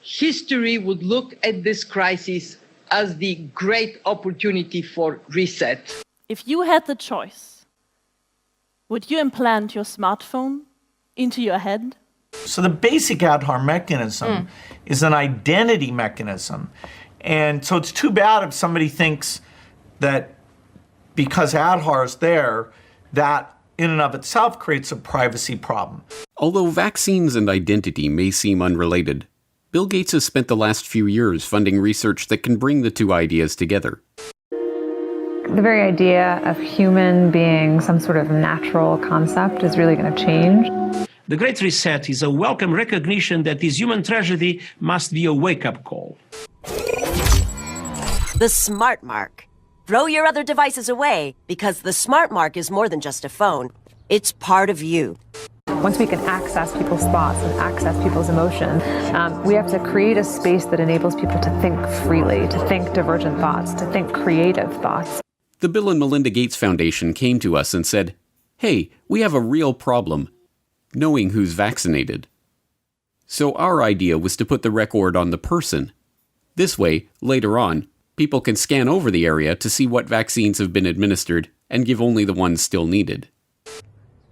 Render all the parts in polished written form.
history would look at this crisis as the great opportunity for reset. If you had the choice, would you implant your smartphone into your head? So the basic Adhar mechanism is an identity mechanism. And so it's too bad if somebody thinks that because Adhar is there, that in and of itself creates a privacy problem. Although vaccines and identity may seem unrelated, Bill Gates has spent the last few years funding research that can bring the two ideas together. The very idea of human being some sort of natural concept is really going to change. The Great Reset is a welcome recognition that this human tragedy must be a wake-up call. The Smart Mark. Throw your other devices away, because the Smart Mark is more than just a phone. It's part of you. Once we can access people's thoughts and access people's emotions, we have to create a space that enables people to think freely, to think divergent thoughts, to think creative thoughts. The Bill and Melinda Gates Foundation came to us and said, "Hey, we have a real problem, knowing who's vaccinated." So our idea was to put the record on the person. This way, later on, people can scan over the area to see what vaccines have been administered and give only the ones still needed.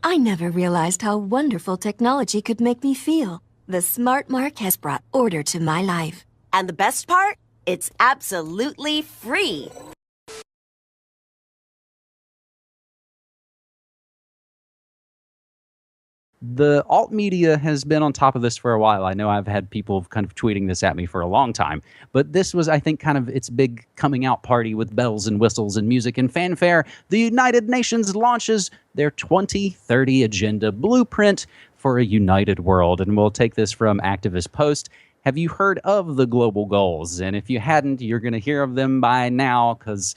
I never realized how wonderful technology could make me feel. The Smart Mark has brought order to my life. And the best part? It's absolutely free. The alt media has been on top of this for a while. I know I've had people kind of tweeting this at me for a long time. But this was, I think, kind of its big coming out party with bells and whistles and music and fanfare. The United Nations launches their 2030 Agenda Blueprint for a United World. And we'll take this from Activist Post. Have you heard of the global goals? And if you hadn't, you're going to hear of them by now because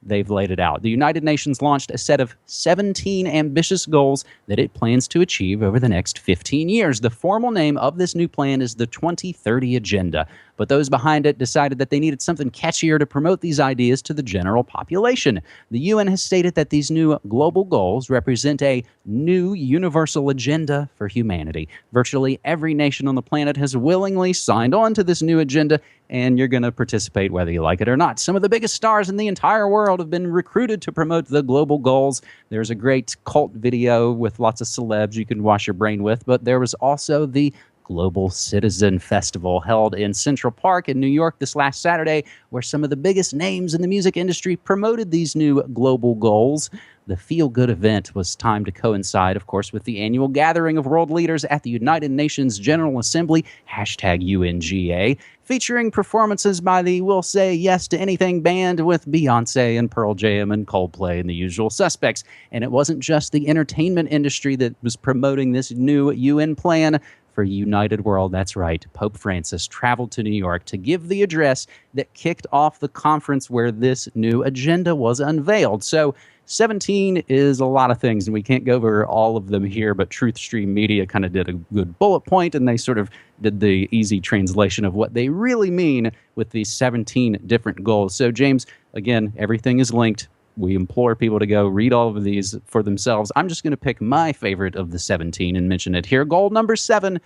they've laid it out. The United Nations launched a set of 17 ambitious goals that it plans to achieve over the next 15 years. The formal name of this new plan is the 2030 Agenda, but those behind it decided that they needed something catchier to promote these ideas to the general population. The UN has stated that these new global goals represent a new universal agenda for humanity. Virtually every nation on the planet has willingly signed on to this new agenda, and you're going to participate whether you like it or not. Some of the biggest stars in the entire world have been recruited to promote the global goals. There's a great cult video with lots of celebs you can wash your brain with, but there was also the Global Citizen Festival held in Central Park in New York this last Saturday, where some of the biggest names in the music industry promoted these new global goals. The feel-good event was timed to coincide, of course, with the annual gathering of world leaders at the United Nations General Assembly, #UNGA, featuring performances by the We'll Say Yes to Anything band with Beyonce and Pearl Jam and Coldplay and the usual suspects. And it wasn't just the entertainment industry that was promoting this new UN plan for United World. That's right. Pope Francis traveled to New York to give the address that kicked off the conference where this new agenda was unveiled. So 17 is a lot of things, and we can't go over all of them here, but TruthStream Media kind of did a good bullet point, and they sort of did the easy translation of what they really mean with these 17 different goals. So, James, again, everything is linked. We implore people to go read all of these for themselves. I'm just going to pick my favorite of the 17 and mention it here. Goal number 7,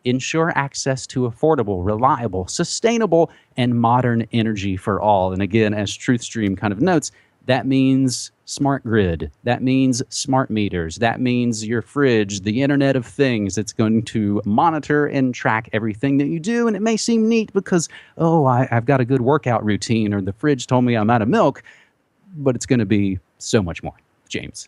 ensure access to affordable, reliable, sustainable, and modern energy for all. And again, as TruthStream kind of notes, that means smart grid. That means smart meters. That means your fridge, the Internet of Things. It's going to monitor and track everything that you do. And it may seem neat because, I've got a good workout routine, or the fridge told me I'm out of milk. But it's going to be so much more. James.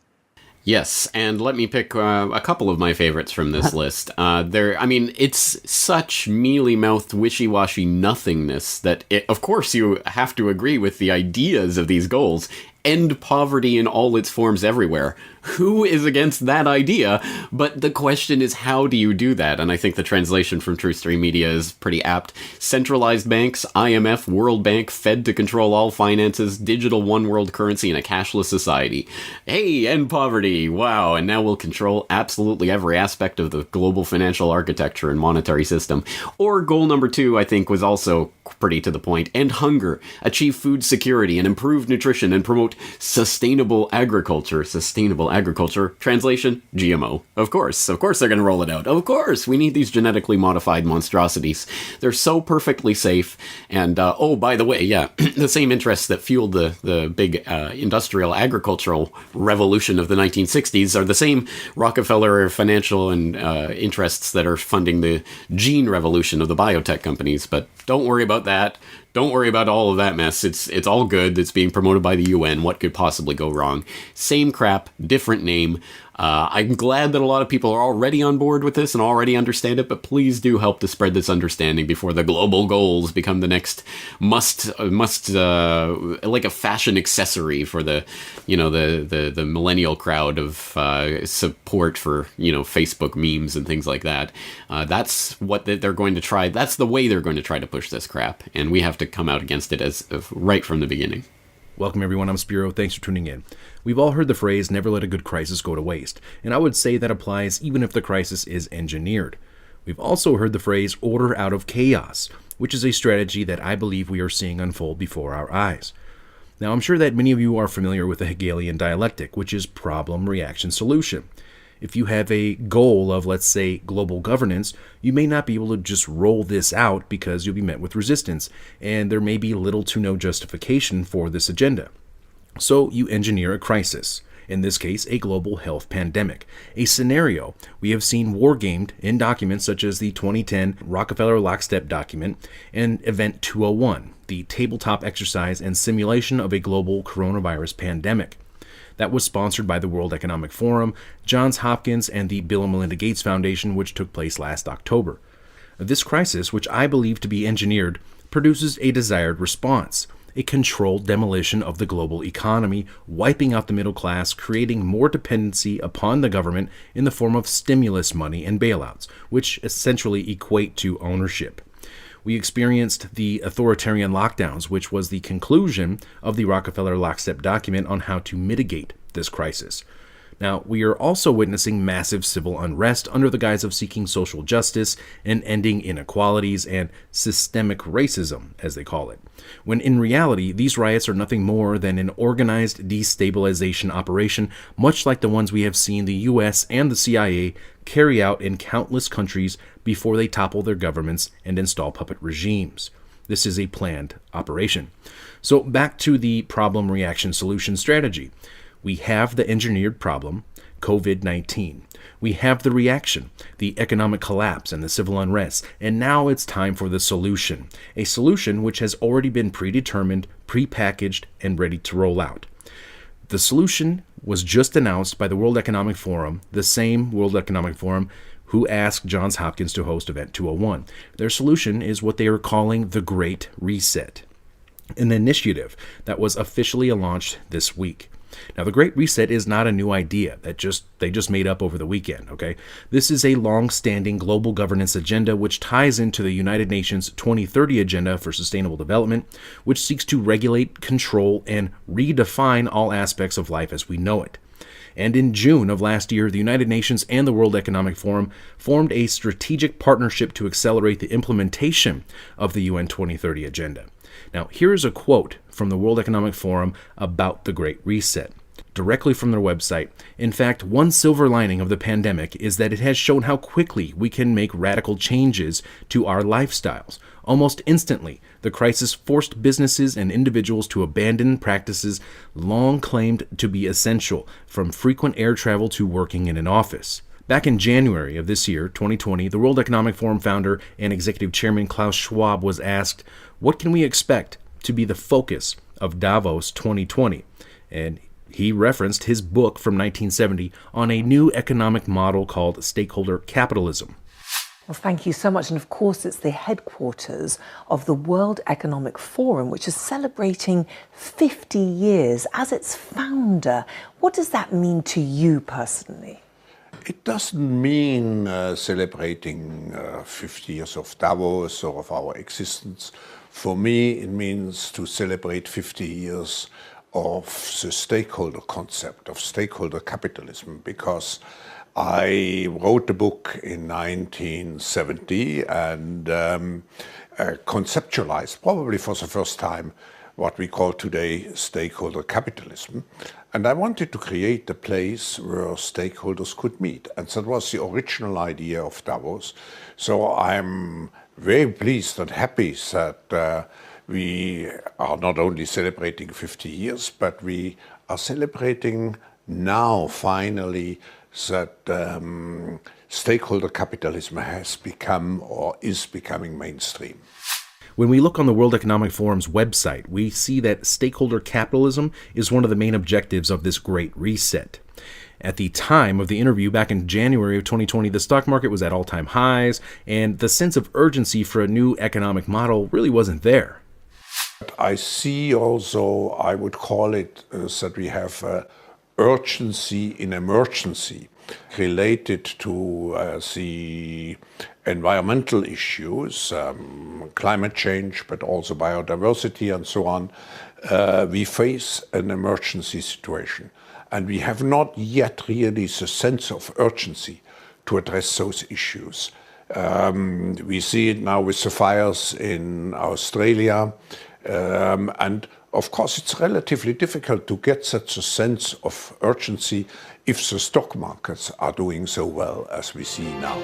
Yes, and let me pick a couple of my favorites from this list. It's such mealy-mouthed, wishy-washy nothingness that, of course, you have to agree with the ideas of these goals. End poverty in all its forms everywhere. Who is against that idea? But the question is, how do you do that? And I think the translation from TruthStream Media is pretty apt. Centralized banks, IMF, World Bank, Fed to control all finances, digital one world currency, and a cashless society. Hey, end poverty! Wow, and now we'll control absolutely every aspect of the global financial architecture and monetary system. Or goal number 2, I think, was also pretty to the point, end hunger, achieve food security and improve nutrition, and promote sustainable agriculture. Sustainable agriculture. Translation, GMO. Of course they're going to roll it out. Of course, we need these genetically modified monstrosities. They're so perfectly safe. And, oh, by the way, yeah, the same interests that fueled the big industrial agricultural revolution of the 1960s are the same Rockefeller financial and interests that are funding the gene revolution of the biotech companies. But don't worry about that. Don't worry about all of that mess. It's all good. It's being promoted by the UN. What could possibly go wrong? Same crap, different name. I'm glad that a lot of people are already on board with this and already understand it, but please do help to spread this understanding before the global goals become the next must like a fashion accessory for the millennial crowd of support for, Facebook memes and things like that. That's what they're going to try. That's the way they're going to try to push this crap, and we have to come out against it as right from the beginning. Welcome everyone, I'm Spiro, thanks for tuning in. We've all heard the phrase, never let a good crisis go to waste, and I would say that applies even if the crisis is engineered. We've also heard the phrase, order out of chaos, which is a strategy that I believe we are seeing unfold before our eyes. Now I'm sure that many of you are familiar with the Hegelian dialectic, which is problem, reaction, solution. If you have a goal of, let's say, global governance, you may not be able to just roll this out because you'll be met with resistance, and there may be little to no justification for this agenda. So you engineer a crisis, in this case, a global health pandemic, a scenario we have seen wargamed in documents such as the 2010 Rockefeller Lockstep document and Event 201, the tabletop exercise and simulation of a global coronavirus pandemic. That was sponsored by the World Economic Forum, Johns Hopkins, and the Bill and Melinda Gates Foundation, which took place last October. This crisis, which I believe to be engineered, produces a desired response, a controlled demolition of the global economy, wiping out the middle class, creating more dependency upon the government in the form of stimulus money and bailouts, which essentially equate to ownership. We experienced the authoritarian lockdowns, which was the conclusion of the Rockefeller Lockstep document on how to mitigate this crisis. Now, we are also witnessing massive civil unrest under the guise of seeking social justice and ending inequalities and systemic racism, as they call it, when in reality, these riots are nothing more than an organized destabilization operation, much like the ones we have seen the US and the CIA carry out in countless countries before they topple their governments and install puppet regimes. This is a planned operation. So back to the problem, reaction, solution strategy. We have the engineered problem, COVID-19. We have the reaction, the economic collapse and the civil unrest. And now it's time for the solution, a solution which has already been predetermined, prepackaged, and ready to roll out. The solution was just announced by the World Economic Forum, the same World Economic Forum who asked Johns Hopkins to host Event 201. Their solution is what they are calling the Great Reset, an initiative that was officially launched this week. Now, the Great Reset is not a new idea that they just made up over the weekend, okay? This is a long-standing global governance agenda which ties into the United Nations 2030 Agenda for Sustainable Development, which seeks to regulate, control, and redefine all aspects of life as we know it. And in June of last year, the United Nations and the World Economic Forum formed a strategic partnership to accelerate the implementation of the UN 2030 Agenda. Now, here's a quote from the World Economic Forum about the Great Reset, directly from their website. In fact, one silver lining of the pandemic is that it has shown how quickly we can make radical changes to our lifestyles. Almost instantly, the crisis forced businesses and individuals to abandon practices long claimed to be essential, from frequent air travel to working in an office. Back in January of this year, 2020, the World Economic Forum founder and executive chairman Klaus Schwab was asked, what can we expect to be the focus of Davos 2020? And he referenced his book from 1970 on a new economic model called stakeholder capitalism. Well, thank you so much. And of course, it's the headquarters of the World Economic Forum, which is celebrating 50 years as its founder. What does that mean to you personally? It doesn't mean celebrating 50 years of Davos or of our existence. For me, it means to celebrate 50 years of the stakeholder concept, of stakeholder capitalism, because I wrote the book in 1970 and conceptualized, probably for the first time, what we call today stakeholder capitalism. And I wanted to create a place where stakeholders could meet. And that was the original idea of Davos. So I'm very pleased and happy that we are not only celebrating 50 years, but we are celebrating now finally that stakeholder capitalism has become or is becoming mainstream. When we look on the World Economic Forum's website, we see that stakeholder capitalism is one of the main objectives of this Great Reset. At the time of the interview back in January of 2020, the stock market was at all-time highs, and the sense of urgency for a new economic model really wasn't there. I see also, I would call it, that we have urgency in emergency related to the environmental issues, climate change, but also biodiversity and so on. We face an emergency situation, and we have not yet really the sense of urgency to address those issues. We see it now with the fires in Australia, and of course it's relatively difficult to get such a sense of urgency if the stock markets are doing so well as we see now.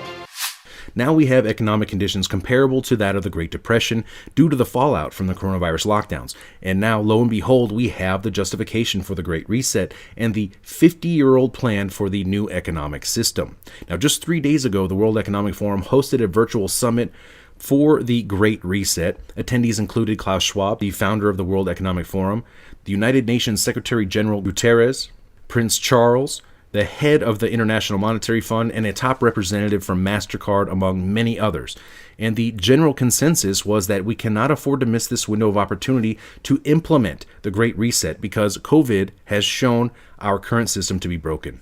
Now we have economic conditions comparable to that of the Great Depression due to the fallout from the coronavirus lockdowns. And now, lo and behold, we have the justification for the Great Reset and the 50-year-old plan for the new economic system. Now, just 3 days ago, the World Economic Forum hosted a virtual summit for the Great Reset. Attendees included Klaus Schwab, the founder of the World Economic Forum, the United Nations Secretary General Guterres, Prince Charles, the head of the International Monetary Fund, and a top representative from MasterCard, among many others. And the general consensus was that we cannot afford to miss this window of opportunity to implement the Great Reset because COVID has shown our current system to be broken.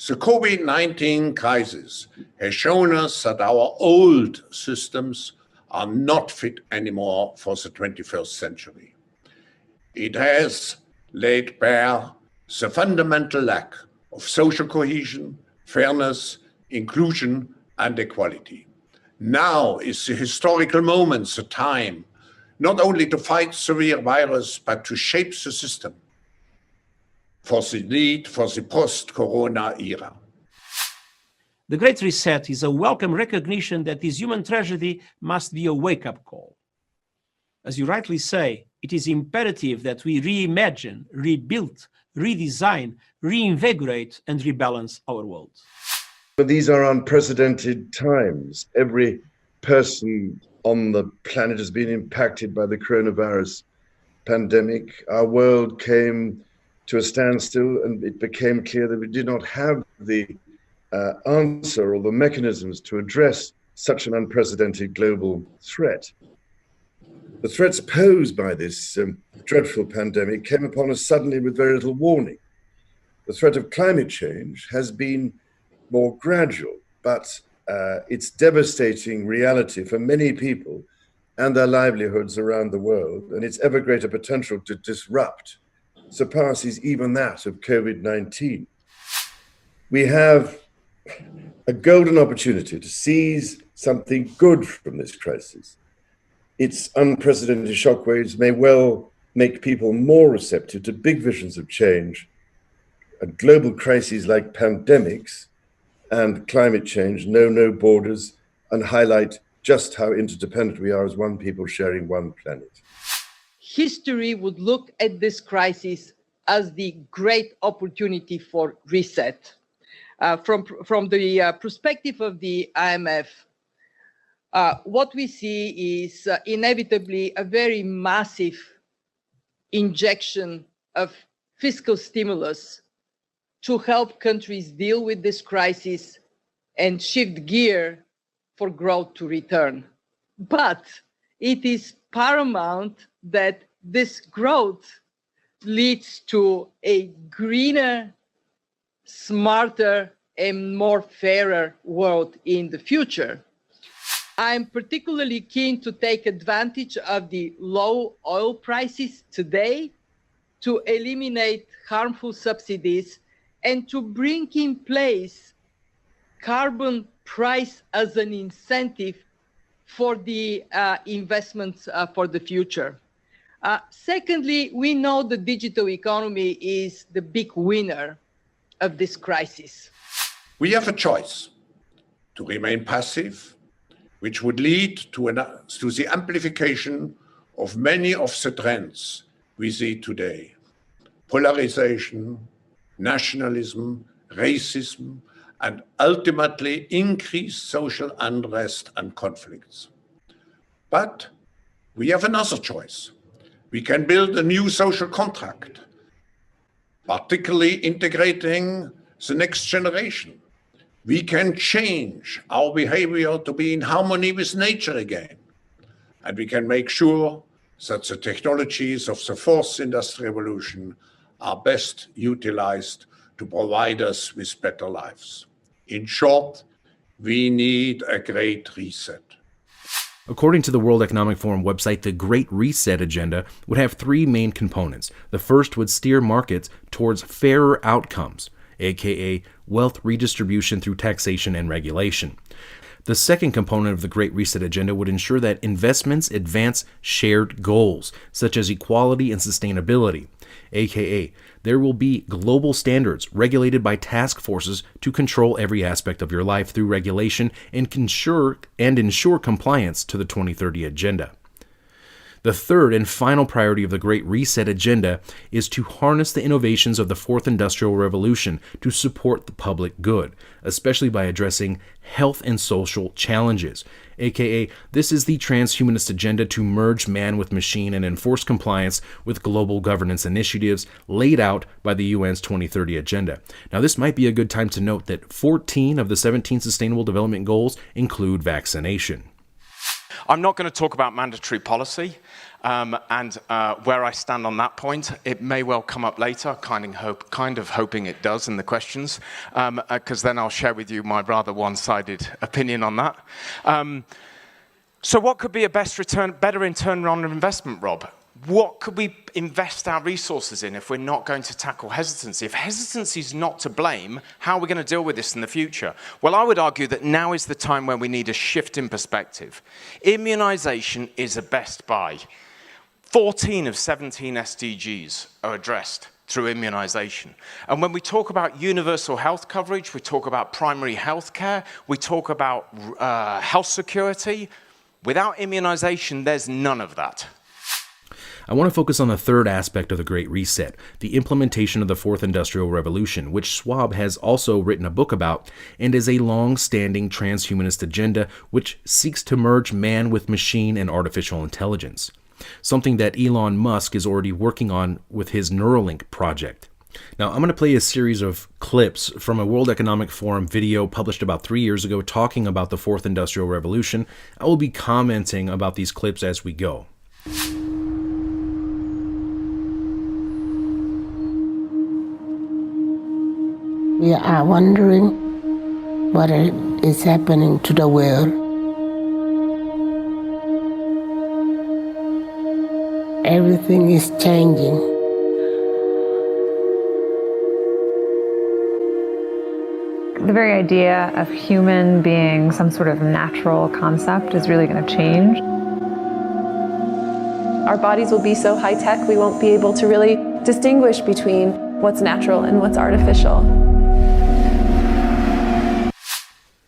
The COVID-19 crisis has shown us that our old systems are not fit anymore for the 21st century. It has laid bare the fundamental lack of social cohesion, fairness, inclusion, and equality. Now is the historical moment, the time, not only to fight severe virus, but to shape the system for the need for the post-corona era. The Great Reset is a welcome recognition that this human tragedy must be a wake-up call. As you rightly say, it is imperative that we reimagine, rebuild, redesign, reinvigorate, and rebalance our world. But these are unprecedented times. Every person on the planet has been impacted by the coronavirus pandemic. Our world came to a standstill, and it became clear that we did not have the answer or the mechanisms to address such an unprecedented global threat. The threats posed by this dreadful pandemic came upon us suddenly with very little warning. The threat of climate change has been more gradual, but its devastating reality for many people and their livelihoods around the world, and its ever greater potential to disrupt, surpasses even that of COVID-19. We have a golden opportunity to seize something good from this crisis. Its unprecedented shockwaves may well make people more receptive to big visions of change. Global crises like pandemics and climate change know no borders and highlight just how interdependent we are as one people sharing one planet. History would look at this crisis as the great opportunity for reset. From the perspective of the IMF, what we see is inevitably a very massive injection of fiscal stimulus to help countries deal with this crisis and shift gear for growth to return. But it is paramount that this growth leads to a greener, smarter, and more fairer world in the future. I'm particularly keen to take advantage of the low oil prices today to eliminate harmful subsidies and to bring in place carbon price as an incentive for the investments for the future. Secondly, we know the digital economy is the big winner of this crisis. We have a choice to remain passive, which would lead to the amplification of many of the trends we see today. Polarization, nationalism, racism, and ultimately increased social unrest and conflicts. But we have another choice. We can build a new social contract, particularly integrating the next generation. We can change our behavior to be in harmony with nature again. And we can make sure that the technologies of the fourth industrial revolution are best utilized to provide us with better lives. In short, we need a great reset. According to the World Economic Forum website, the Great Reset agenda would have three main components. The first would steer markets towards fairer outcomes, aka wealth redistribution through taxation and regulation. The second component of the Great Reset agenda would ensure that investments advance shared goals, such as equality and sustainability, aka there will be global standards regulated by task forces to control every aspect of your life through regulation and ensure compliance to the 2030 agenda. The third and final priority of the Great Reset agenda is to harness the innovations of the Fourth Industrial Revolution to support the public good, especially by addressing health and social challenges, aka this is the transhumanist agenda to merge man with machine and enforce compliance with global governance initiatives laid out by the UN's 2030 agenda. Now, this might be a good time to note that 14 of the 17 Sustainable Development Goals include vaccination. I'm not going to talk about mandatory policy and where I stand on that point. It may well come up later, kind of hoping it does in the questions, because then I'll share with you my rather one-sided opinion on that. So what could be a better return on investment, Rob? What could we invest our resources in if we're not going to tackle hesitancy? If hesitancy is not to blame, how are we going to deal with this in the future? Well, I would argue that now is the time when we need a shift in perspective. Immunization is a best buy. 14 of 17 SDGs are addressed through immunization. And when we talk about universal health coverage, we talk about primary health care, we talk about health security. Without immunization, there's none of that. I want to focus on the third aspect of the Great Reset, the implementation of the Fourth Industrial Revolution, which Schwab has also written a book about, and is a long-standing transhumanist agenda which seeks to merge man with machine and artificial intelligence, something that Elon Musk is already working on with his Neuralink project. Now, I'm going to play a series of clips from a World Economic Forum video published about 3 years ago talking about the Fourth Industrial Revolution. I will be commenting about these clips as we go. We are wondering what is happening to the world. Everything is changing. The very idea of human being some sort of natural concept is really going to change. Our bodies will be so high-tech we won't be able to really distinguish between what's natural and what's artificial.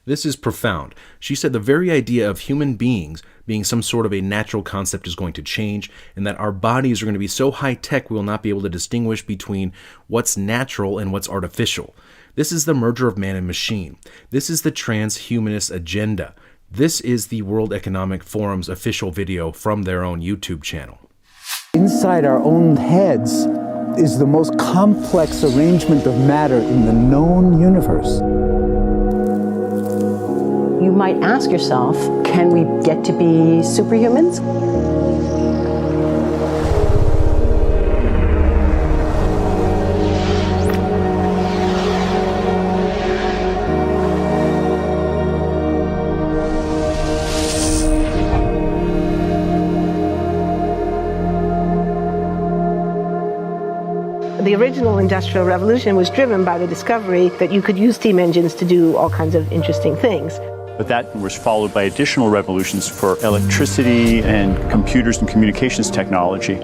This is profound. She said the very idea of human beings being some sort of a natural concept is going to change, and that our bodies are going to be so high-tech we will not be able to distinguish between what's natural and what's artificial. This is the merger of man and machine. This is the transhumanist agenda. This is the World Economic Forum's official video from their own YouTube channel. Inside our own heads is the most complex arrangement of matter in the known universe. You might ask yourself, can we get to be superhumans? The The original Industrial Revolution was driven by the discovery that you could use steam engines to do all kinds of interesting things. But that was followed by additional revolutions for electricity and computers and communications technology.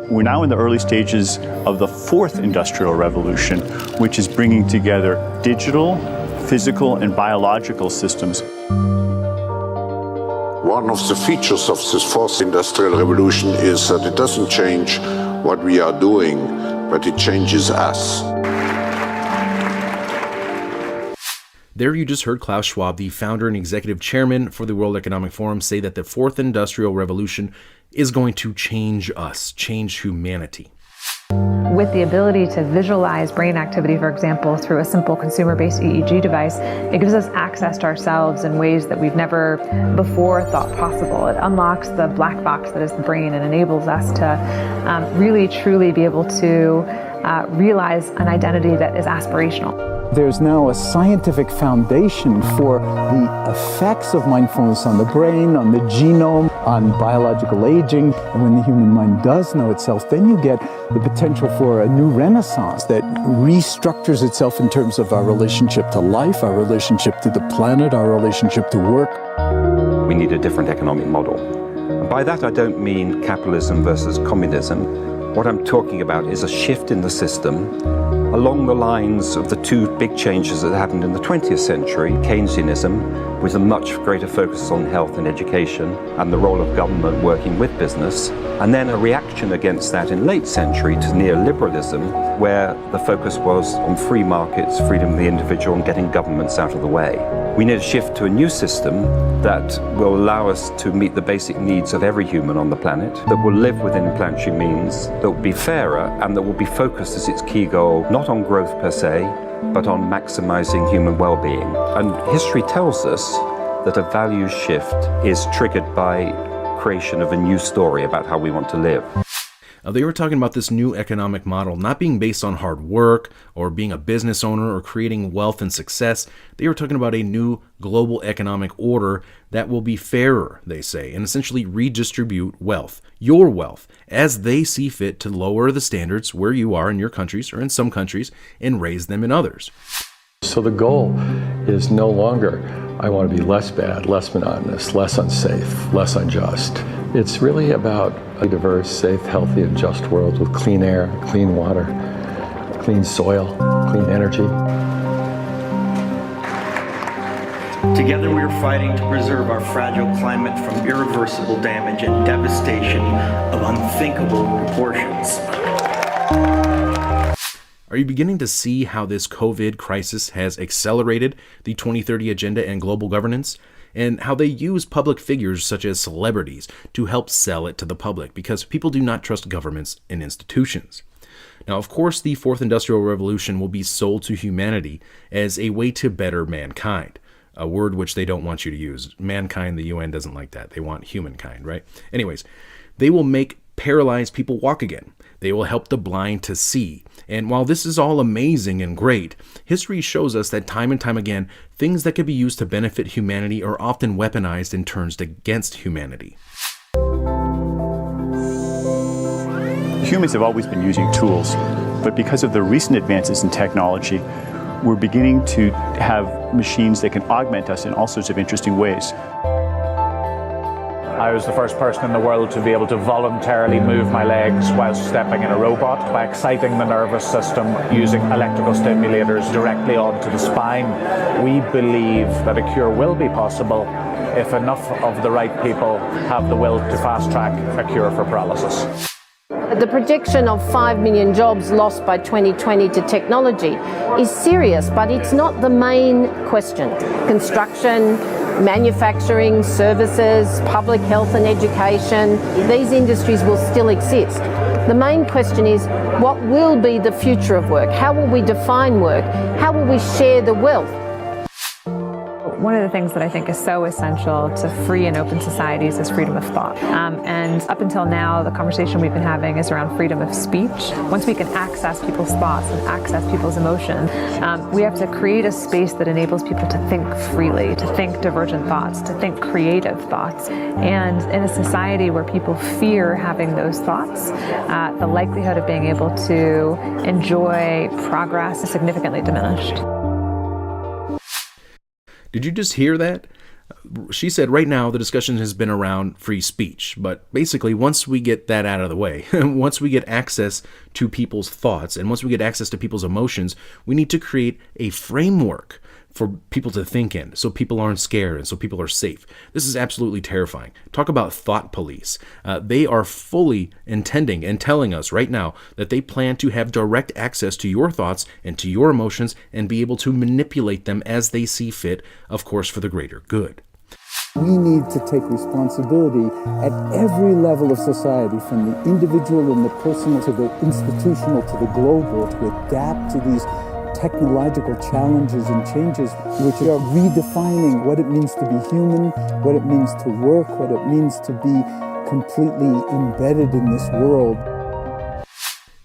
We're now in the early stages of the fourth industrial revolution, which is bringing together digital, physical, and biological systems. One of the features of this fourth industrial revolution is that it doesn't change what we are doing, but it changes us. There you just heard Klaus Schwab, the founder and executive chairman for the World Economic Forum, say that the fourth industrial revolution is going to change us, change humanity. With the ability to visualize brain activity, for example, through a simple consumer-based EEG device, it gives us access to ourselves in ways that we've never before thought possible. It unlocks the black box that is the brain and enables us to really, truly be able to realize an identity that is aspirational. There's now a scientific foundation for the effects of mindfulness on the brain, on the genome, on biological aging. And when the human mind does know itself, then you get the potential for a new renaissance that restructures itself in terms of our relationship to life, our relationship to the planet, our relationship to work. We need a different economic model. And by that, I don't mean capitalism versus communism. What I'm talking about is a shift in the system along the lines of the two big changes that happened in the 20th century, Keynesianism, with a much greater focus on health and education and the role of government working with business, and then a reaction against that in late century to neoliberalism, where the focus was on free markets, freedom of the individual, and getting governments out of the way. We need a shift to a new system that will allow us to meet the basic needs of every human on the planet, that will live within planetary means, that will be fairer, and that will be focused as its key goal, not on growth per se, but on maximizing human well-being. And history tells us that a values shift is triggered by creation of a new story about how we want to live. Now, they were talking about this new economic model not being based on hard work or being a business owner or creating wealth and success. They were talking about a new global economic order that will be fairer, they say, and essentially redistribute wealth, your wealth, as they see fit to lower the standards where you are in your countries or in some countries and raise them in others. So the goal is no longer, I want to be less bad, less monotonous, less unsafe, less unjust. It's really about a diverse, safe, healthy, and just world with clean air, clean water, clean soil, clean energy. Together we are fighting to preserve our fragile climate from irreversible damage and devastation of unthinkable proportions. Are you beginning to see how this COVID crisis has accelerated the 2030 agenda and global governance? And how they use public figures such as celebrities to help sell it to the public because people do not trust governments and institutions. Now, of course, the fourth industrial revolution will be sold to humanity as a way to better mankind, a word which they don't want you to use. Mankind, the UN doesn't like that. They want humankind, right? Anyways, they will make paralyzed people walk again. They will help the blind to see. And while this is all amazing and great, history shows us that time and time again, things that could be used to benefit humanity are often weaponized and turned against humanity. Humans have always been using tools, but because of the recent advances in technology, we're beginning to have machines that can augment us in all sorts of interesting ways. I was the first person in the world to be able to voluntarily move my legs whilst stepping in a robot by exciting the nervous system using electrical stimulators directly onto the spine. We believe that a cure will be possible if enough of the right people have the will to fast-track a cure for paralysis. The prediction of 5 million jobs lost by 2020 to technology is serious, but it's not the main question. Construction, manufacturing, services, public health and education, these industries will still exist. The main question is, what will be the future of work? How will we define work? How will we share the wealth? One of the things that I think is so essential to free and open societies is freedom of thought. And up until now, the conversation we've been having is around freedom of speech. Once we can access people's thoughts and access people's emotion, we have to create a space that enables people to think freely, to think divergent thoughts, to think creative thoughts. And in a society where people fear having those thoughts, the likelihood of being able to enjoy progress is significantly diminished. Did you just hear that? She said right now the discussion has been around free speech, but basically once we get that out of the way, once we get access to people's thoughts and once we get access to people's emotions, we need to create a framework for people to think in so people aren't scared and so people are safe. This is absolutely terrifying. Talk about thought police. They are fully intending and telling us right now that they plan to have direct access to your thoughts and to your emotions and be able to manipulate them as they see fit, of course, for the greater good. We need to take responsibility at every level of society, from the individual and the personal to the institutional to the global, to adapt to these technological challenges and changes which are redefining what it means to be human, what it means to work, what it means to be completely embedded in this world.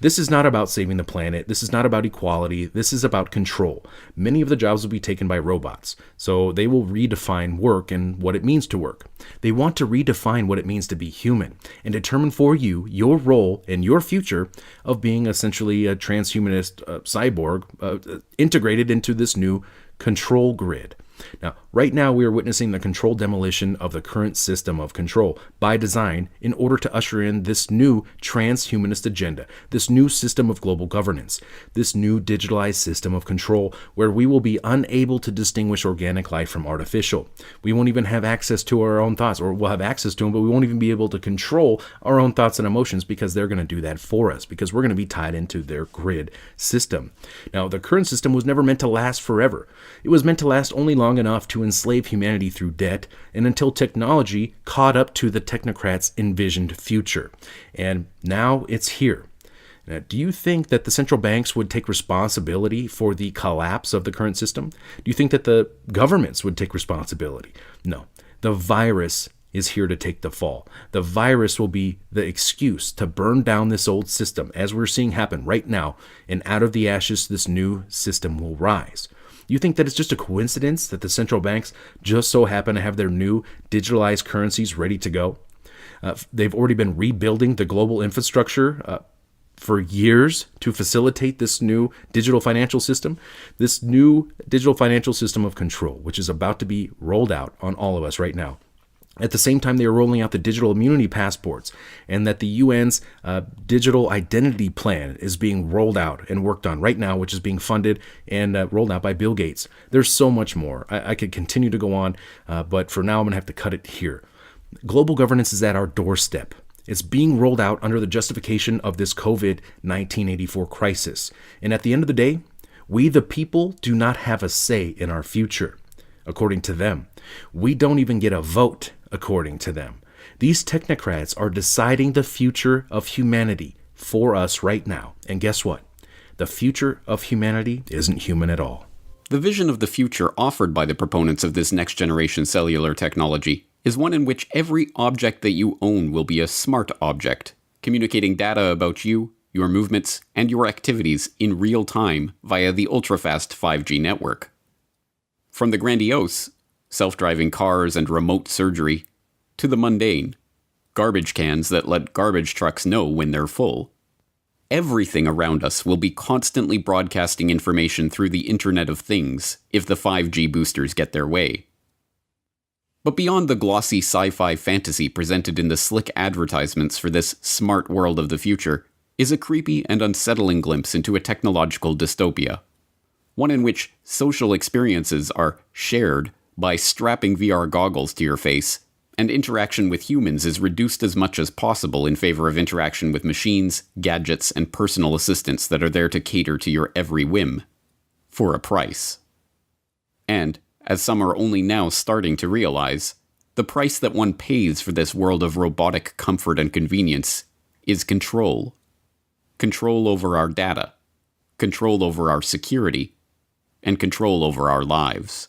This is not about saving the planet. This is not about equality. This is about control. Many of the jobs will be taken by robots, so they will redefine work and what it means to work. They want to redefine what it means to be human and determine for you your role and your future of being essentially a transhumanist cyborg integrated into this new control grid. Now, right now we are witnessing the controlled demolition of the current system of control by design in order to usher in this new transhumanist agenda, this new system of global governance, this new digitalized system of control where we will be unable to distinguish organic life from artificial. We won't even have access to our own thoughts, or we'll have access to them, but we won't even be able to control our own thoughts and emotions because they're going to do that for us, because we're going to be tied into their grid system. Now, the current system was never meant to last forever. It was meant to last only long enough to enslave humanity through debt and until technology caught up to the technocrats' envisioned future. And now it's here. Now, do you think that the central banks would take responsibility for the collapse of the current system? Do you think that the governments would take responsibility? No. The virus is here to take the fall. The virus will be the excuse to burn down this old system, as we're seeing happen right now, and out of the ashes, this new system will rise. You think that it's just a coincidence that the central banks just so happen to have their new digitalized currencies ready to go? They've already been rebuilding the global infrastructure for years to facilitate this new digital financial system, this new digital financial system of control, which is about to be rolled out on all of us right now. At the same time, they are rolling out the digital immunity passports, and that the UN's digital identity plan is being rolled out and worked on right now, which is being funded and rolled out by Bill Gates. There's so much more. I could continue to go on, but for now, I'm going to have to cut it here. Global governance is at our doorstep. It's being rolled out under the justification of this COVID-1984 crisis. And at the end of the day, we the people do not have a say in our future, according to them. We don't even get a vote, according to them. These technocrats are deciding the future of humanity for us right now. And guess what? The future of humanity isn't human at all. The vision of the future offered by the proponents of this next-generation cellular technology is one in which every object that you own will be a smart object, communicating data about you, your movements, and your activities in real time via the ultra-fast 5G network. From the grandiose, self-driving cars and remote surgery, to the mundane, garbage cans that let garbage trucks know when they're full, everything around us will be constantly broadcasting information through the Internet of Things if the 5G boosters get their way. But beyond the glossy sci-fi fantasy presented in the slick advertisements for this smart world of the future is a creepy and unsettling glimpse into a technological dystopia. One in which social experiences are shared by strapping VR goggles to your face, and interaction with humans is reduced as much as possible in favor of interaction with machines, gadgets, and personal assistants that are there to cater to your every whim, for a price. And, as some are only now starting to realize, the price that one pays for this world of robotic comfort and convenience is control. Control over our data, control over our security, and control over our lives.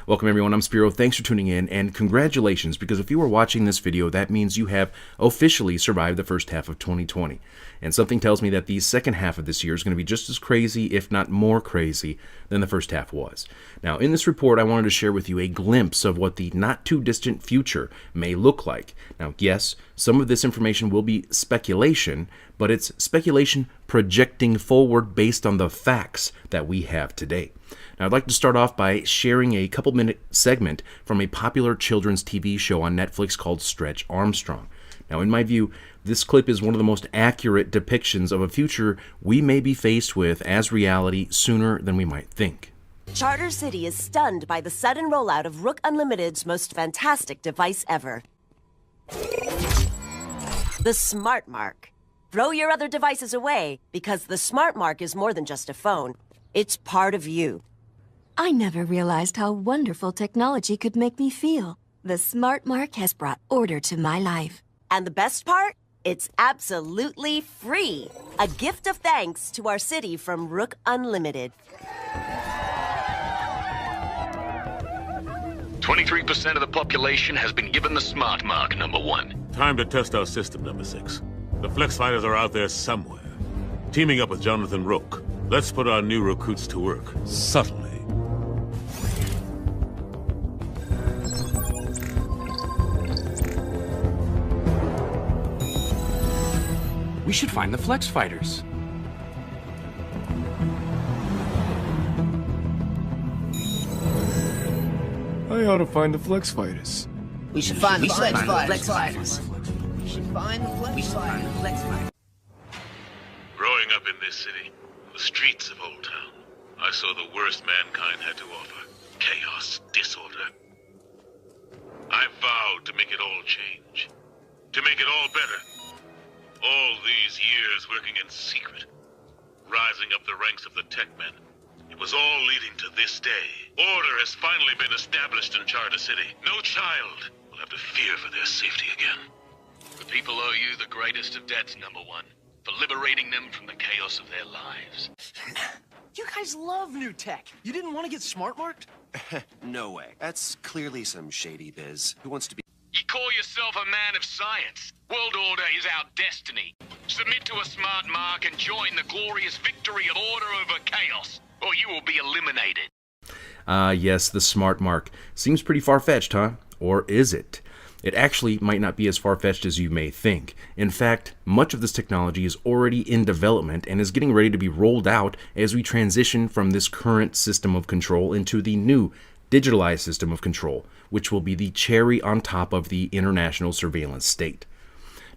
Welcome everyone, I'm Spiro. Thanks for tuning in, and congratulations, because if you are watching this video, that means you have officially survived the first half of 2020. And something tells me that the second half of this year is going to be just as crazy, if not more crazy, than the first half was. Now, in this report, I wanted to share with you a glimpse of what the not-too-distant future may look like. Now, yes, some of this information will be speculation, but it's speculation projecting forward based on the facts that we have today. Now, I'd like to start off by sharing a couple-minute segment from a popular children's TV show on Netflix called Stretch Armstrong. Now, in my view, this clip is one of the most accurate depictions of a future we may be faced with as reality sooner than we might think. Charter City is stunned by the sudden rollout of Rook Unlimited's most fantastic device ever. The Smart Mark. Throw your other devices away, because the Smart Mark is more than just a phone. It's part of you. I never realized how wonderful technology could make me feel. The Smart Mark has brought order to my life. And the best part? It's absolutely free. A gift of thanks to our city from Rook Unlimited. 23% of the population has been given the Smart Mark, number 1. Time to test our system, number 6. The Flex Fighters are out there somewhere. Teaming up with Jonathan Rook. Let's put our new recruits to work, subtly. We should find the Flex Fighters. I ought to find the Flex Fighters. We should find the Flex Fighters. We should find the Flex Fighters. Growing up in this city, on the streets of Old Town, I saw the worst mankind had to offer. Chaos, disorder. I vowed to make it all change. To make it all better. All these years working in secret, rising up the ranks of the tech men, it was all leading to this day. Order has finally been established in Charter City. No child will have to fear for their safety again. The people owe you the greatest of debts, number 1, for liberating them from the chaos of their lives. You guys love new tech. You didn't want to get smart-marked? No way. That's clearly some shady biz. Who wants to be... You call yourself a man of science. World order is our destiny. Submit to a Smart Mark and join the glorious victory of order over chaos, or you will be eliminated. Yes, the Smart Mark. Seems pretty far-fetched, huh? Or is it? It actually might not be as far-fetched as you may think. In fact, much of this technology is already in development and is getting ready to be rolled out as we transition from this current system of control into the new digitalized system of control, which will be the cherry on top of the international surveillance state.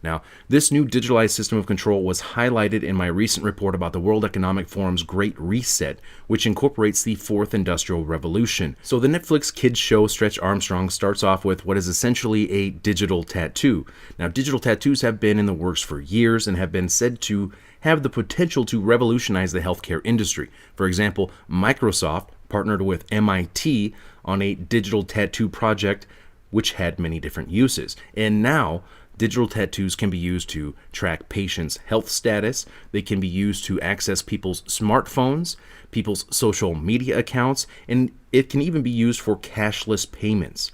Now, this new digitalized system of control was highlighted in my recent report about the World Economic Forum's Great Reset, which incorporates the Fourth Industrial Revolution. So the Netflix kids show Stretch Armstrong starts off with what is essentially a digital tattoo. Now, digital tattoos have been in the works for years and have been said to have the potential to revolutionize the healthcare industry. For example, Microsoft partnered with MIT on a digital tattoo project which had many different uses. And now, digital tattoos can be used to track patients' health status. They can be used to access people's smartphones, people's social media accounts, and it can even be used for cashless payments.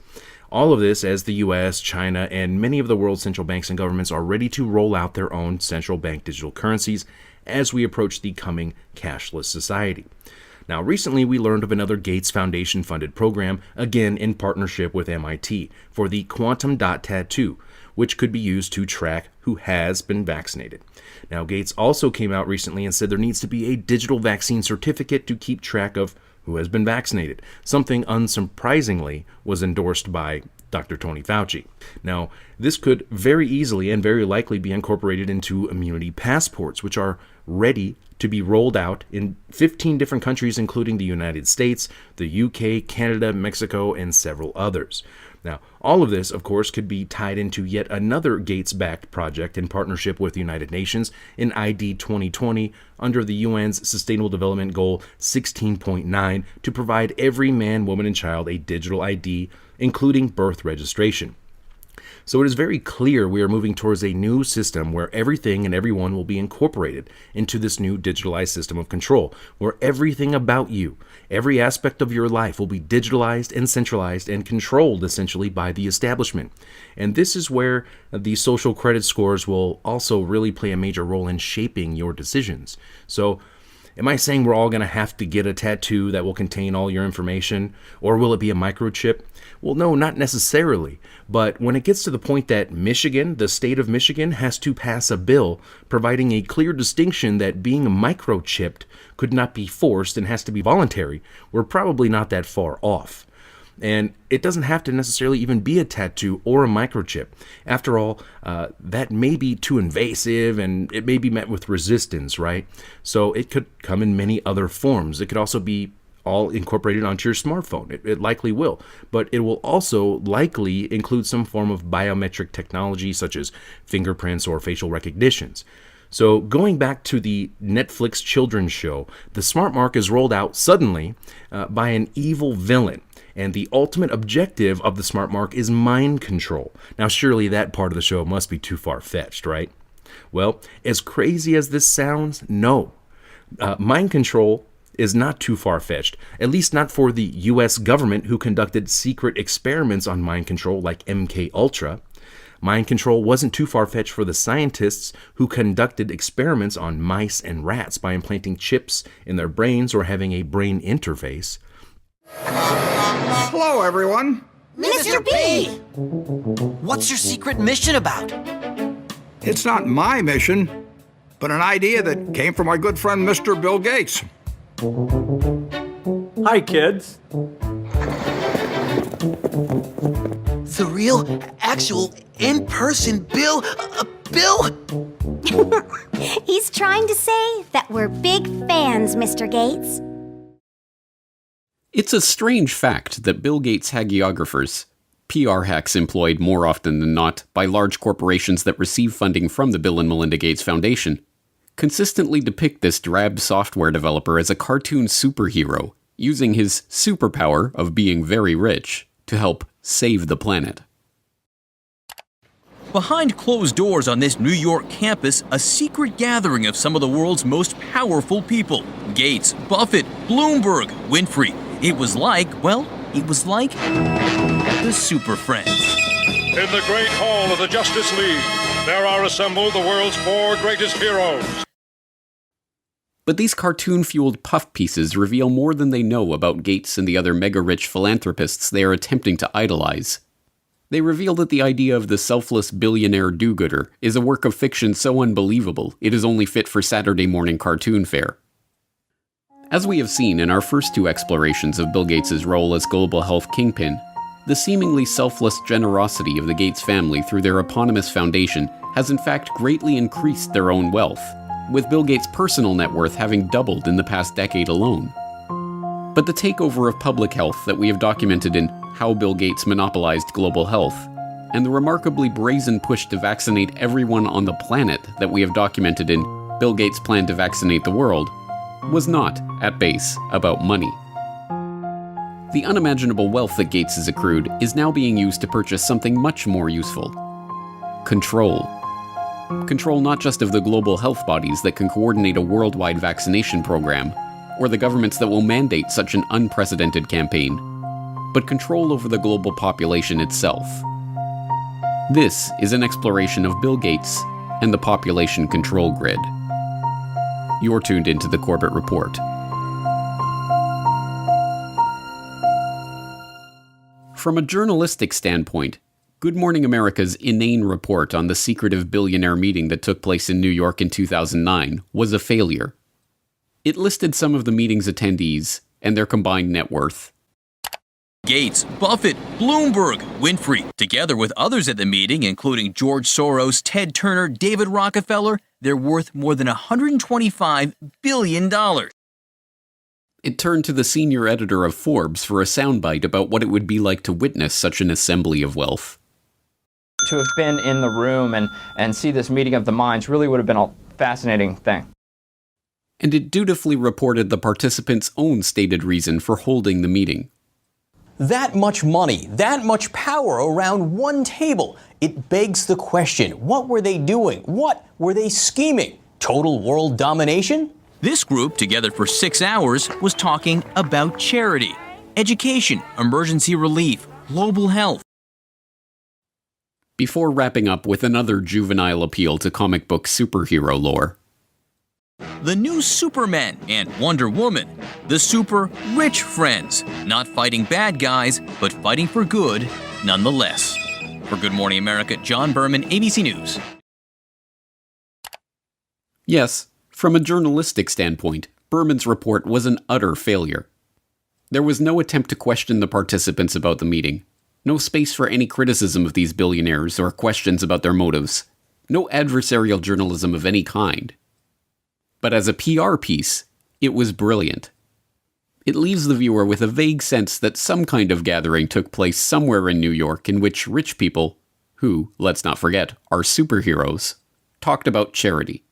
All of this as the US, China, and many of the world's central banks and governments are ready to roll out their own central bank digital currencies as we approach the coming cashless society. Now, recently we learned of another Gates Foundation funded program, again in partnership with MIT, for the quantum dot tattoo, which could be used to track who has been vaccinated. Now, Gates also came out recently and said there needs to be a digital vaccine certificate to keep track of who has been vaccinated, something unsurprisingly was endorsed by Dr. Tony Fauci. Now, this could very easily and very likely be incorporated into immunity passports, which are ready to be rolled out in 15 different countries, including the United States, the UK, Canada, Mexico, and several others. Now, all of this, of course, could be tied into yet another Gates-backed project in partnership with the United Nations in ID 2020 under the UN's Sustainable Development Goal 16.9 to provide every man, woman, and child a digital ID, including birth registration. So it is very clear we are moving towards a new system where everything and everyone will be incorporated into this new digitalized system of control, where everything about you, every aspect of your life will be digitalized and centralized and controlled essentially by the establishment. And this is where the social credit scores will also really play a major role in shaping your decisions. So am I saying we're all going to have to get a tattoo that will contain all your information? Or will it be a microchip? Well, no, not necessarily. But when it gets to the point that Michigan, the state of Michigan, has to pass a bill providing a clear distinction that being microchipped could not be forced and has to be voluntary, we're probably not that far off. And it doesn't have to necessarily even be a tattoo or a microchip. After all, that may be too invasive and it may be met with resistance, right? So it could come in many other forms. It could also be all incorporated onto your smartphone. It likely will. But it will also likely include some form of biometric technology such as fingerprints or facial recognitions. So going back to the Netflix children's show, the smart mark is rolled out suddenly by an evil villain. And the ultimate objective of the smart mark is mind control. Now, surely that part of the show must be too far-fetched, right? Well, as crazy as this sounds, no. Mind control is not too far-fetched, at least not for the U.S. government who conducted secret experiments on mind control like MK Ultra. Mind control wasn't too far-fetched for the scientists who conducted experiments on mice and rats by implanting chips in their brains or having a brain interface. Hello, everyone. Mr. B! What's your secret mission about? It's not my mission, but an idea that came from my good friend, Mr. Bill Gates. Hi, kids. The real, actual, in-person Bill... Bill? He's trying to say that we're big fans, Mr. Gates. It's a strange fact that Bill Gates' hagiographers, PR hacks employed more often than not by large corporations that receive funding from the Bill and Melinda Gates Foundation, consistently depict this drab software developer as a cartoon superhero, using his superpower of being very rich to help save the planet. Behind closed doors on this New York campus, a secret gathering of some of the world's most powerful people. Gates, Buffett, Bloomberg, Winfrey. It was like the Super Friends. In the great hall of the Justice League, there are assembled the world's 4 greatest heroes. But these cartoon-fueled puff pieces reveal more than they know about Gates and the other mega-rich philanthropists they are attempting to idolize. They reveal that the idea of the selfless billionaire do-gooder is a work of fiction so unbelievable it is only fit for Saturday morning cartoon fare. As we have seen in our first 2 explorations of Bill Gates' role as global health kingpin, the seemingly selfless generosity of the Gates family through their eponymous foundation has in fact greatly increased their own wealth, with Bill Gates' personal net worth having doubled in the past decade alone. But the takeover of public health that we have documented in How Bill Gates Monopolized Global Health, and the remarkably brazen push to vaccinate everyone on the planet that we have documented in Bill Gates' Plan to Vaccinate the World, was not, at base, about money. The unimaginable wealth that Gates has accrued is now being used to purchase something much more useful. Control. Control not just of the global health bodies that can coordinate a worldwide vaccination program, or the governments that will mandate such an unprecedented campaign, but control over the global population itself. This is an exploration of Bill Gates and the population control grid. You're tuned into the Corbett Report. From a journalistic standpoint, Good Morning America's inane report on the secretive billionaire meeting that took place in New York in 2009 was a failure. It listed some of the meeting's attendees and their combined net worth. Gates, Buffett, Bloomberg, Winfrey, together with others at the meeting, including George Soros, Ted Turner, David Rockefeller, they're worth more than $125 billion. It turned to the senior editor of Forbes for a soundbite about what it would be like to witness such an assembly of wealth. To have been in the room and see this meeting of the minds really would have been a fascinating thing. And it dutifully reported the participants' own stated reason for holding the meeting. That much money, that much power around one table. It begs the question, what were they doing? What were they scheming? Total world domination? This group, together for 6 hours, was talking about charity, education, emergency relief, global health. Before wrapping up with another juvenile appeal to comic book superhero lore. The new Superman and Wonder Woman. The super rich friends. Not fighting bad guys, but fighting for good nonetheless. For Good Morning America, John Berman, ABC News. Yes, from a journalistic standpoint, Berman's report was an utter failure. There was no attempt to question the participants about the meeting. No space for any criticism of these billionaires or questions about their motives. No adversarial journalism of any kind. But as a PR piece, it was brilliant. It leaves the viewer with a vague sense that some kind of gathering took place somewhere in New York in which rich people, who, let's not forget, are superheroes, talked about charity.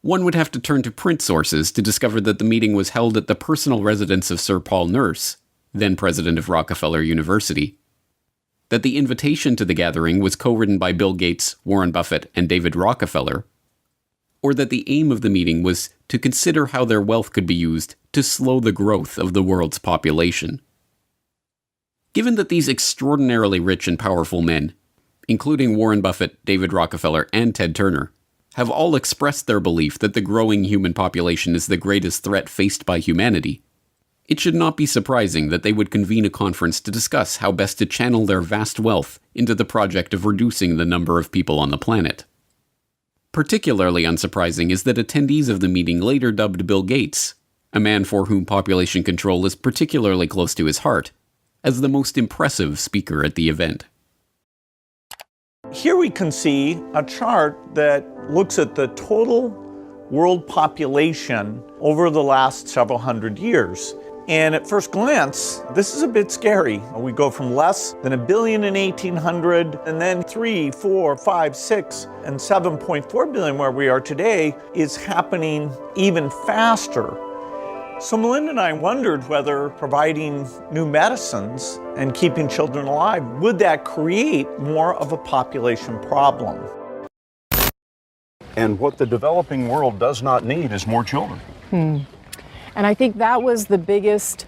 One would have to turn to print sources to discover that the meeting was held at the personal residence of Sir Paul Nurse, then president of Rockefeller University, that the invitation to the gathering was co-written by Bill Gates, Warren Buffett, and David Rockefeller, or that the aim of the meeting was to consider how their wealth could be used to slow the growth of the world's population. Given that these extraordinarily rich and powerful men, including Warren Buffett, David Rockefeller, and Ted Turner, have all expressed their belief that the growing human population is the greatest threat faced by humanity, it should not be surprising that they would convene a conference to discuss how best to channel their vast wealth into the project of reducing the number of people on the planet. Particularly unsurprising is that attendees of the meeting later dubbed Bill Gates, a man for whom population control is particularly close to his heart, as the most impressive speaker at the event. Here we can see a chart that looks at the total world population over the last several hundred years. And at first glance, this is a bit scary. We go from less than 1 billion in 1800, and then 3, 4, 5, 6, and 7.4 billion where we are today is happening even faster. So Melinda and I wondered whether providing new medicines and keeping children alive, would that create more of a population problem? And what the developing world does not need is more children. And I think that was the biggest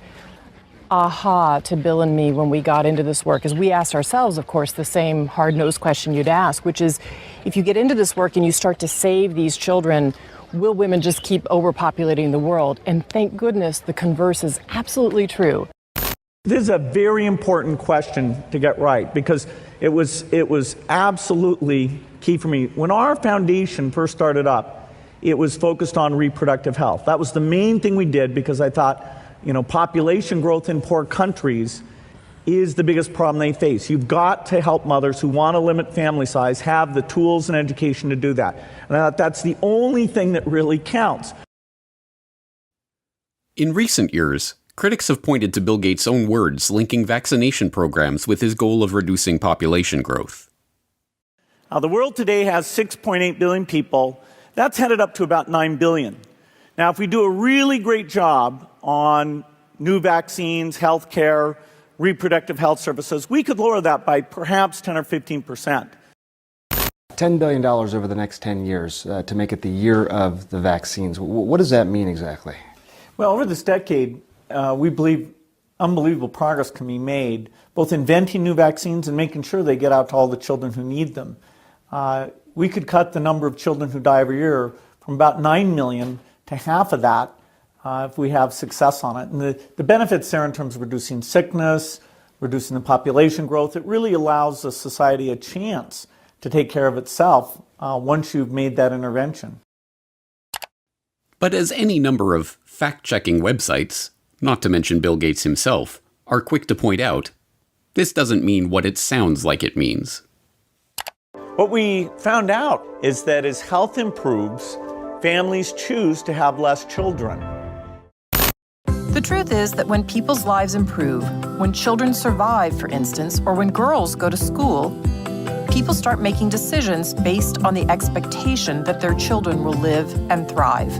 aha to Bill and me when we got into this work, is we asked ourselves, of course, the same hard-nosed question you'd ask, which is, if you get into this work and you start to save these children, will women just keep overpopulating the world? And thank goodness the converse is absolutely true. This is a very important question to get right, because it was absolutely key for me. When our foundation first started up, it was focused on reproductive health. That was the main thing we did, because I thought, population growth in poor countries is the biggest problem they face. You've got to help mothers who want to limit family size have the tools and education to do that. And I thought that's the only thing that really counts. In recent years, critics have pointed to Bill Gates' own words linking vaccination programs with his goal of reducing population growth. Now, the world today has 6.8 billion people. That's headed up to about 9 billion. Now, if we do a really great job on new vaccines, healthcare, reproductive health services, we could lower that by perhaps 10 or 15%. $10 billion over the next 10 years to make it the year of the vaccines. What does that mean exactly? Well, over this decade, we believe unbelievable progress can be made, both inventing new vaccines and making sure they get out to all the children who need them. We could cut the number of children who die every year from about 9 million to half of that if we have success on it. And the benefits there in terms of reducing sickness, reducing the population growth, it really allows the society a chance to take care of itself once you've made that intervention. But as any number of fact-checking websites, not to mention Bill Gates himself, are quick to point out, this doesn't mean what it sounds like it means. What we found out is that as health improves, families choose to have less children. The truth is that when people's lives improve, when children survive, for instance, or when girls go to school, people start making decisions based on the expectation that their children will live and thrive.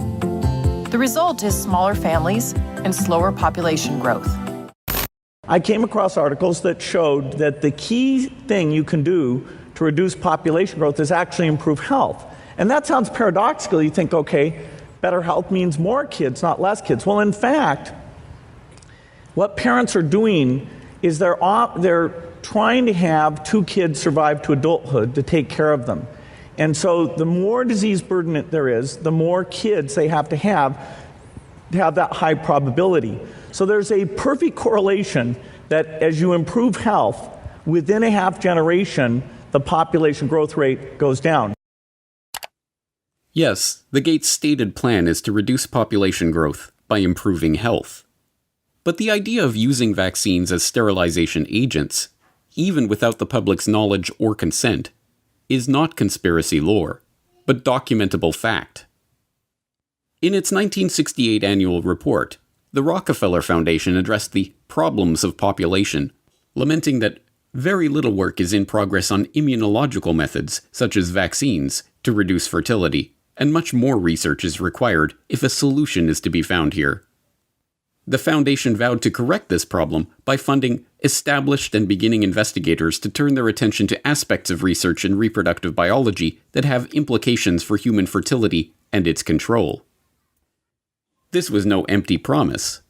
The result is smaller families and slower population growth. I came across articles that showed that the key thing you can do to reduce population growth is actually improve health. And that sounds paradoxical. You think, okay, better health means more kids, not less kids. Well, in fact, what parents are doing is they're trying to have 2 kids survive to adulthood to take care of them. And so the more disease burden there is, the more kids they have to have that high probability. So there's a perfect correlation that as you improve health, within a half generation, the population growth rate goes down. Yes, the Gates' stated plan is to reduce population growth by improving health. But the idea of using vaccines as sterilization agents, even without the public's knowledge or consent, is not conspiracy lore, but documentable fact. In its 1968 annual report, the Rockefeller Foundation addressed the problems of population, lamenting that very little work is in progress on immunological methods, such as vaccines, to reduce fertility, and much more research is required if a solution is to be found here. The Foundation vowed to correct this problem by funding established and beginning investigators to turn their attention to aspects of research in reproductive biology that have implications for human fertility and its control. This was no empty promise.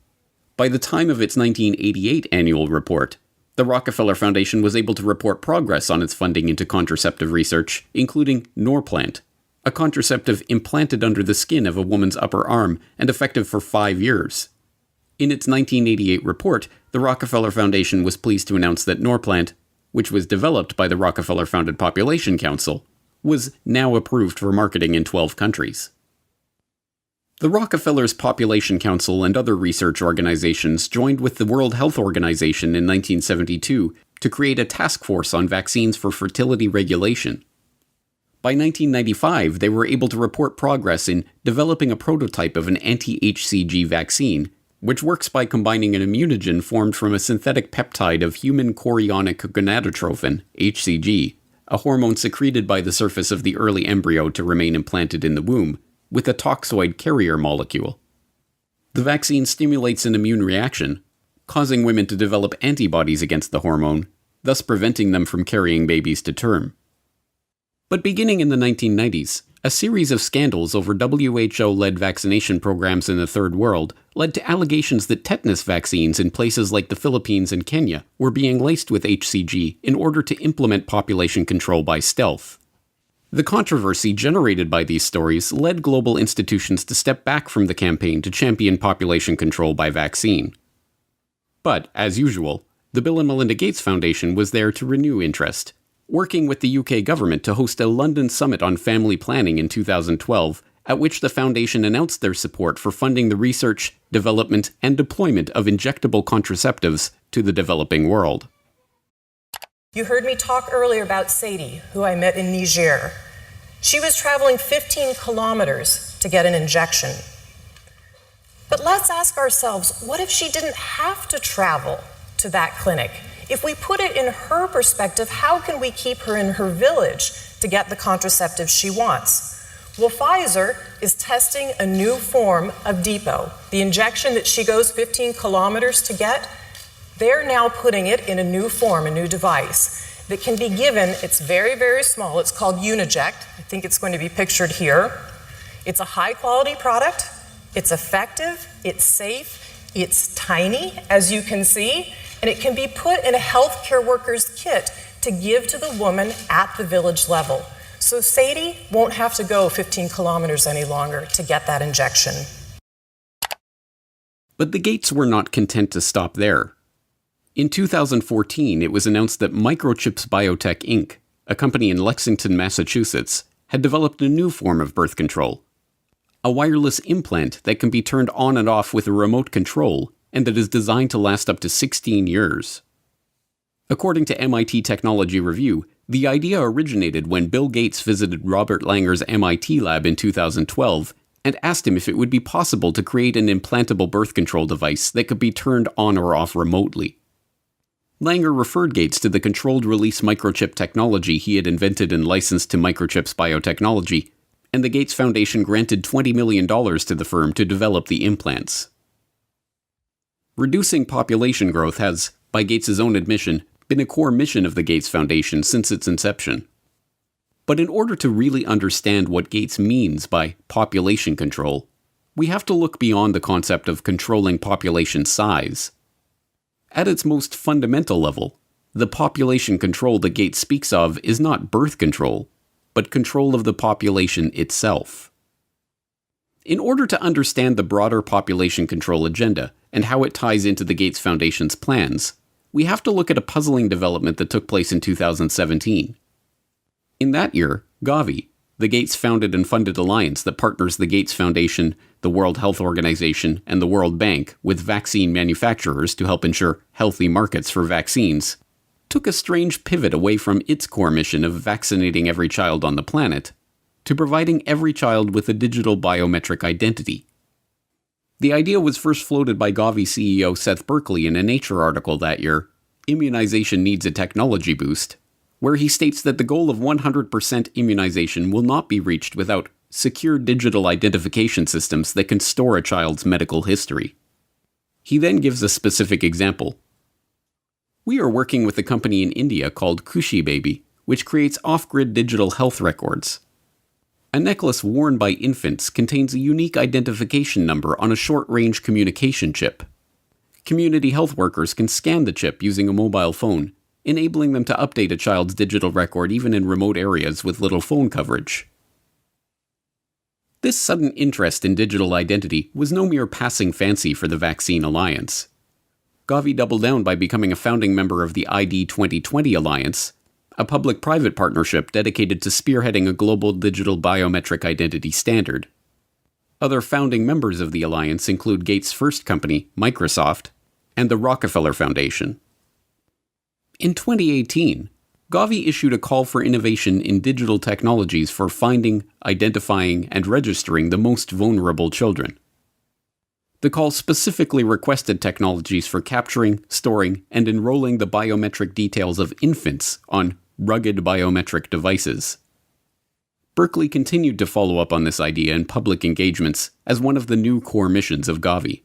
By the time of its 1988 annual report, the Rockefeller Foundation was able to report progress on its funding into contraceptive research, including Norplant, a contraceptive implanted under the skin of a woman's upper arm and effective for 5 years. In its 1988 report, the Rockefeller Foundation was pleased to announce that Norplant, which was developed by the Rockefeller-founded Population Council, was now approved for marketing in 12 countries. The Rockefeller's Population Council and other research organizations joined with the World Health Organization in 1972 to create a task force on vaccines for fertility regulation. By 1995, they were able to report progress in developing a prototype of an anti-HCG vaccine, which works by combining an immunogen formed from a synthetic peptide of human chorionic gonadotrophin, HCG, a hormone secreted by the surface of the early embryo to remain implanted in the womb, with a toxoid carrier molecule. The vaccine stimulates an immune reaction, causing women to develop antibodies against the hormone, thus preventing them from carrying babies to term. But beginning in the 1990s, a series of scandals over WHO-led vaccination programs in the Third World led to allegations that tetanus vaccines in places like the Philippines and Kenya were being laced with HCG in order to implement population control by stealth. The controversy generated by these stories led global institutions to step back from the campaign to champion population control by vaccine. But, as usual, the Bill and Melinda Gates Foundation was there to renew interest, working with the UK government to host a London summit on family planning in 2012, at which the foundation announced their support for funding the research, development, and deployment of injectable contraceptives to the developing world. You heard me talk earlier about Sadie, who I met in Niger. She was traveling 15 kilometers to get an injection. But let's ask ourselves, what if she didn't have to travel to that clinic? If we put it in her perspective, how can we keep her in her village to get the contraceptive she wants? Well, Pfizer is testing a new form of Depot, the injection that she goes 15 kilometers to get. They're now putting it in a new form, a new device that can be given. It's very, very small. It's called Uniject. I think it's going to be pictured here. It's a high-quality product. It's effective. It's safe. It's tiny, as you can see. And it can be put in a healthcare worker's kit to give to the woman at the village level. So Sadie won't have to go 15 kilometers any longer to get that injection. But the Gates were not content to stop there. In 2014, it was announced that Microchips Biotech Inc., a company in Lexington, Massachusetts, had developed a new form of birth control. A wireless implant that can be turned on and off with a remote control and that is designed to last up to 16 years. According to MIT Technology Review, the idea originated when Bill Gates visited Robert Langer's MIT lab in 2012 and asked him if it would be possible to create an implantable birth control device that could be turned on or off remotely. Langer referred Gates to the controlled-release microchip technology he had invented and licensed to Microchips Biotechnology, and the Gates Foundation granted $20 million to the firm to develop the implants. Reducing population growth has by Gates' own admission, been a core mission of the Gates Foundation since its inception. But in order to really understand what Gates means by population control, we have to look beyond the concept of controlling population size. At its most fundamental level, the population control that Gates speaks of is not birth control, but control of the population itself. In order to understand the broader population control agenda and how it ties into the Gates Foundation's plans, we have to look at a puzzling development that took place in 2017. In that year, Gavi, the Gates-founded and funded alliance that partners the Gates Foundation, the World Health Organization, and the World Bank with vaccine manufacturers to help ensure healthy markets for vaccines, took a strange pivot away from its core mission of vaccinating every child on the planet to providing every child with a digital biometric identity. The idea was first floated by Gavi CEO Seth Berkley in a Nature article that year, Immunization Needs a Technology Boost, where he states that the goal of 100% immunization will not be reached without secure digital identification systems that can store a child's medical history. He then gives a specific example. We are working with a company in India called Kushi Baby, which creates off-grid digital health records. A necklace worn by infants contains a unique identification number on a short-range communication chip. Community health workers can scan the chip using a mobile phone, enabling them to update a child's digital record even in remote areas with little phone coverage. This sudden interest in digital identity was no mere passing fancy for the Vaccine Alliance. Gavi doubled down by becoming a founding member of the ID 2020 Alliance, a public-private partnership dedicated to spearheading a global digital biometric identity standard. Other founding members of the alliance include Gates' first company, Microsoft, and the Rockefeller Foundation. In 2018, Gavi issued a call for innovation in digital technologies for finding, identifying, and registering the most vulnerable children. The call specifically requested technologies for capturing, storing, and enrolling the biometric details of infants on rugged biometric devices. Berkeley continued to follow up on this idea in public engagements as one of the new core missions of Gavi.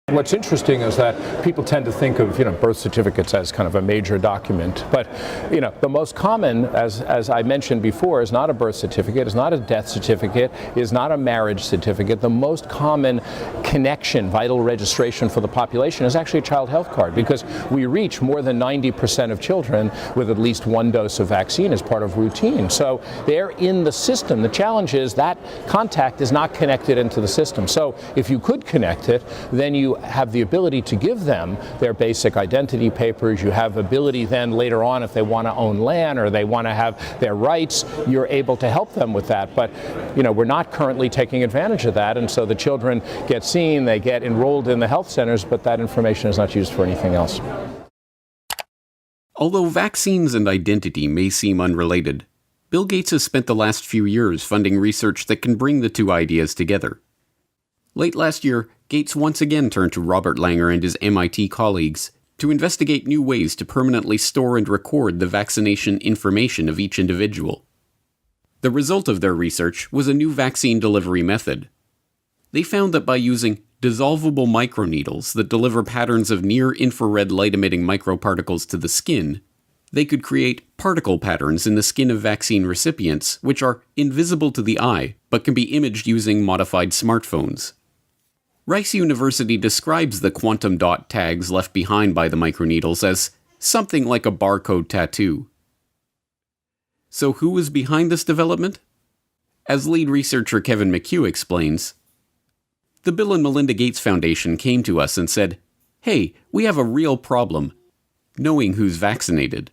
What's interesting is that people tend to think of, birth certificates as kind of a major document. But, the most common, as I mentioned before, is not a birth certificate, is not a death certificate, is not a marriage certificate. The most common connection, vital registration for the population is actually a child health card, because we reach more than 90% of children with at least one dose of vaccine as part of routine. So they're in the system. The challenge is that contact is not connected into the system. So if you could connect it, then you have the ability to give them their basic identity papers. You have ability then later on, if they want to own land or they want to have their rights, you're able to help them with that. But, we're not currently taking advantage of that. And so the children get seen, they get enrolled in the health centers, but that information is not used for anything else. Although vaccines and identity may seem unrelated, Bill Gates has spent the last few years funding research that can bring the two ideas together. Late last year, Gates once again turned to Robert Langer and his MIT colleagues to investigate new ways to permanently store and record the vaccination information of each individual. The result of their research was a new vaccine delivery method. They found that by using dissolvable microneedles that deliver patterns of near-infrared light-emitting microparticles to the skin, they could create particle patterns in the skin of vaccine recipients which are invisible to the eye but can be imaged using modified smartphones. Rice University describes the quantum dot tags left behind by the microneedles as something like a barcode tattoo. So who was behind this development? As lead researcher Kevin McHugh explains, the Bill and Melinda Gates Foundation came to us and said, "Hey, we have a real problem, knowing who's vaccinated."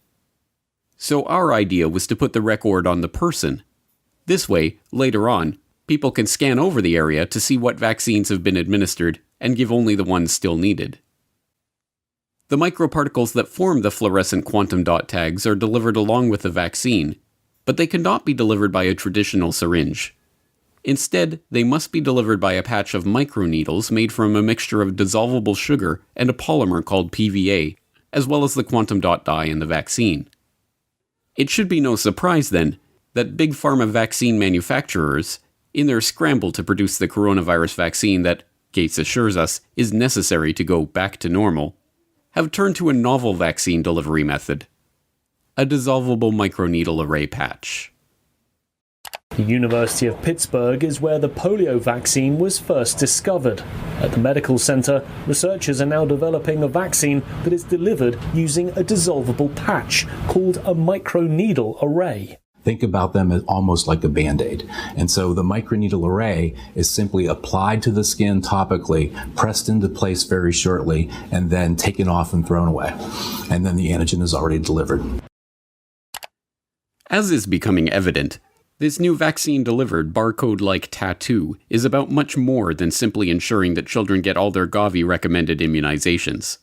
So our idea was to put the record on the person. This way, later on, people can scan over the area to see what vaccines have been administered and give only the ones still needed. The microparticles that form the fluorescent quantum dot tags are delivered along with the vaccine, but they cannot be delivered by a traditional syringe. Instead, they must be delivered by a patch of microneedles made from a mixture of dissolvable sugar and a polymer called PVA, as well as the quantum dot dye in the vaccine. It should be no surprise, then, that big pharma vaccine manufacturers, in their scramble to produce the coronavirus vaccine that, Gates assures us, is necessary to go back to normal, have turned to a novel vaccine delivery method: a dissolvable microneedle array patch. The University of Pittsburgh is where the polio vaccine was first discovered. At the medical center, researchers are now developing a vaccine that is delivered using a dissolvable patch called a microneedle array. Think about them as almost like a Band-Aid. And so the microneedle array is simply applied to the skin topically, pressed into place very shortly, and then taken off and thrown away. And then the antigen is already delivered. As is becoming evident, this new vaccine-delivered barcode-like tattoo is about much more than simply ensuring that children get all their Gavi-recommended immunizations.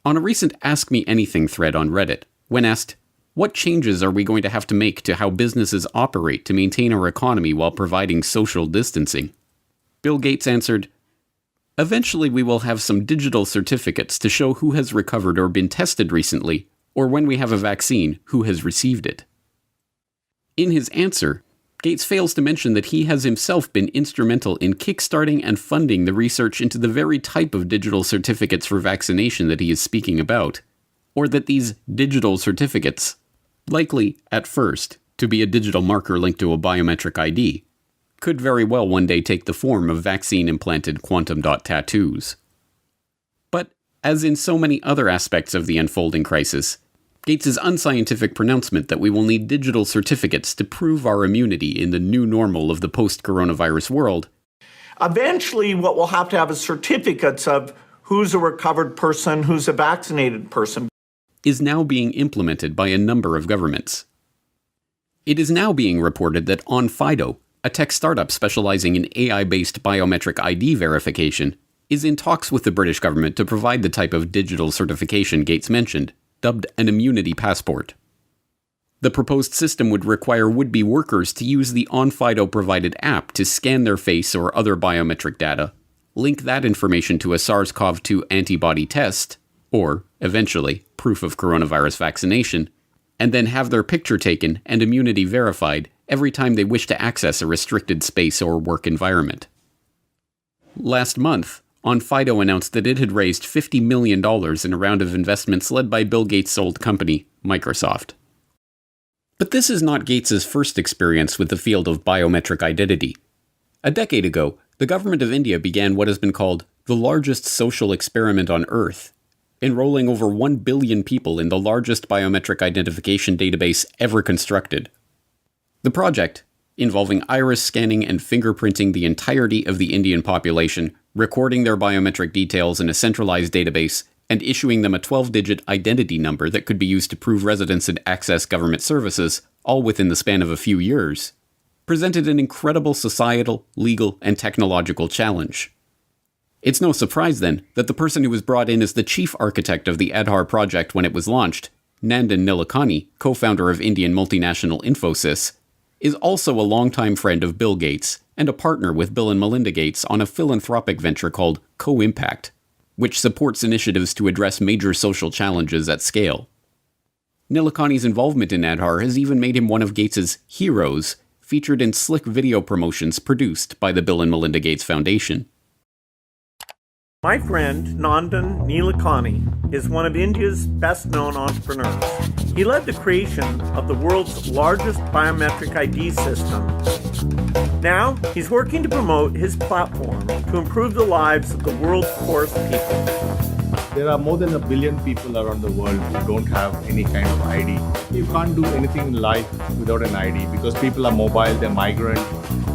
On a recent Ask Me Anything thread on Reddit, when asked, "What changes are we going to have to make to how businesses operate to maintain our economy while providing social distancing?" Bill Gates answered, "Eventually we will have some digital certificates to show who has recovered or been tested recently, or when we have a vaccine, who has received it." In his answer, Gates fails to mention that he has himself been instrumental in kickstarting and funding the research into the very type of digital certificates for vaccination that he is speaking about, or that these digital certificates, likely, at first, to be a digital marker linked to a biometric ID, could very well one day take the form of vaccine-implanted quantum dot tattoos. But, as in so many other aspects of the unfolding crisis, Gates' unscientific pronouncement that we will need digital certificates to prove our immunity in the new normal of the post-coronavirus world. Eventually, what we'll have to have is certificates of who's a recovered person, who's a vaccinated person. Is now being implemented by a number of governments. It is now being reported that OnFido, a tech startup specializing in AI-based biometric ID verification, is in talks with the British government to provide the type of digital certification Gates mentioned, dubbed an immunity passport. The proposed system would require would-be workers to use the OnFido-provided app to scan their face or other biometric data, link that information to a SARS-CoV-2 antibody test, or, eventually, proof of coronavirus vaccination, and then have their picture taken and immunity verified every time they wish to access a restricted space or work environment. Last month, OnFido announced that it had raised $50 million in a round of investments led by Bill Gates' old company, Microsoft. But this is not Gates' first experience with the field of biometric identity. A decade ago, the government of India began what has been called the largest social experiment on Earth, enrolling over 1 billion people in the largest biometric identification database ever constructed. The project, involving iris scanning and fingerprinting the entirety of the Indian population, recording their biometric details in a centralized database, and issuing them a 12-digit identity number that could be used to prove residence and access government services, all within the span of a few years, presented an incredible societal, legal, and technological challenge. It's no surprise, then, that the person who was brought in as the chief architect of the Aadhaar project when it was launched, Nandan Nilekani, co-founder of Indian multinational Infosys, is also a longtime friend of Bill Gates and a partner with Bill and Melinda Gates on a philanthropic venture called Co-Impact, which supports initiatives to address major social challenges at scale. Nilekani's involvement in Aadhaar has even made him one of Gates's heroes, featured in slick video promotions produced by the Bill and Melinda Gates Foundation. My friend, Nandan Nilekani, is one of India's best-known entrepreneurs. He led the creation of the world's largest biometric ID system. Now, he's working to promote his platform to improve the lives of the world's poorest people. There are more than 1 billion people around the world who don't have any kind of ID. You can't do anything in life without an ID because people are mobile, they're migrant,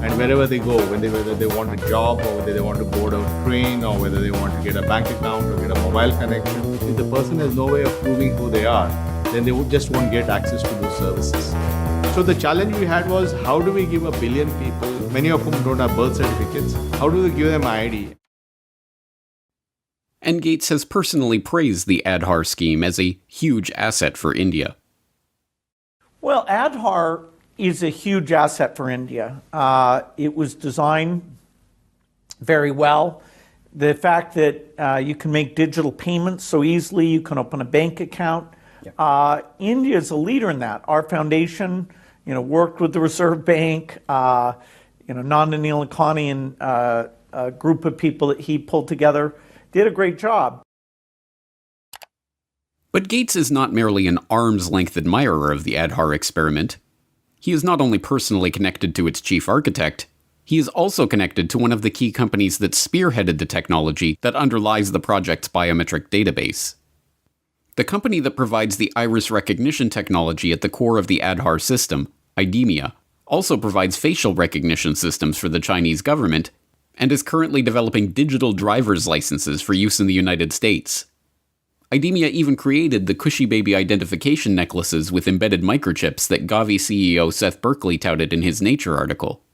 and wherever they go, whether they want a job or whether they want to board a train or whether they want to get a bank account or get a mobile connection, if the person has no way of proving who they are, then they just won't get access to those services. So the challenge we had was, how do we give 1 billion people, many of whom don't have birth certificates, how do we give them ID? And Gates has personally praised the Aadhaar scheme as a huge asset for India. Well, Aadhaar is a huge asset for India. It was designed very well. The fact that you can make digital payments so easily, you can open a bank account. India is a leader in that. Our foundation, worked with the Reserve Bank. Nandan Nilekani and a group of people that he pulled together did a great job. But Gates is not merely an arm's-length admirer of the Aadhaar experiment. He is not only personally connected to its chief architect, he is also connected to one of the key companies that spearheaded the technology that underlies the project's biometric database. The company that provides the iris recognition technology at the core of the Aadhaar system, IDEMIA, also provides facial recognition systems for the Chinese government and is currently developing digital driver's licenses for use in the United States. IDEMIA even created the Cushy Baby identification necklaces with embedded microchips that Gavi CEO Seth Berkley touted in his Nature article.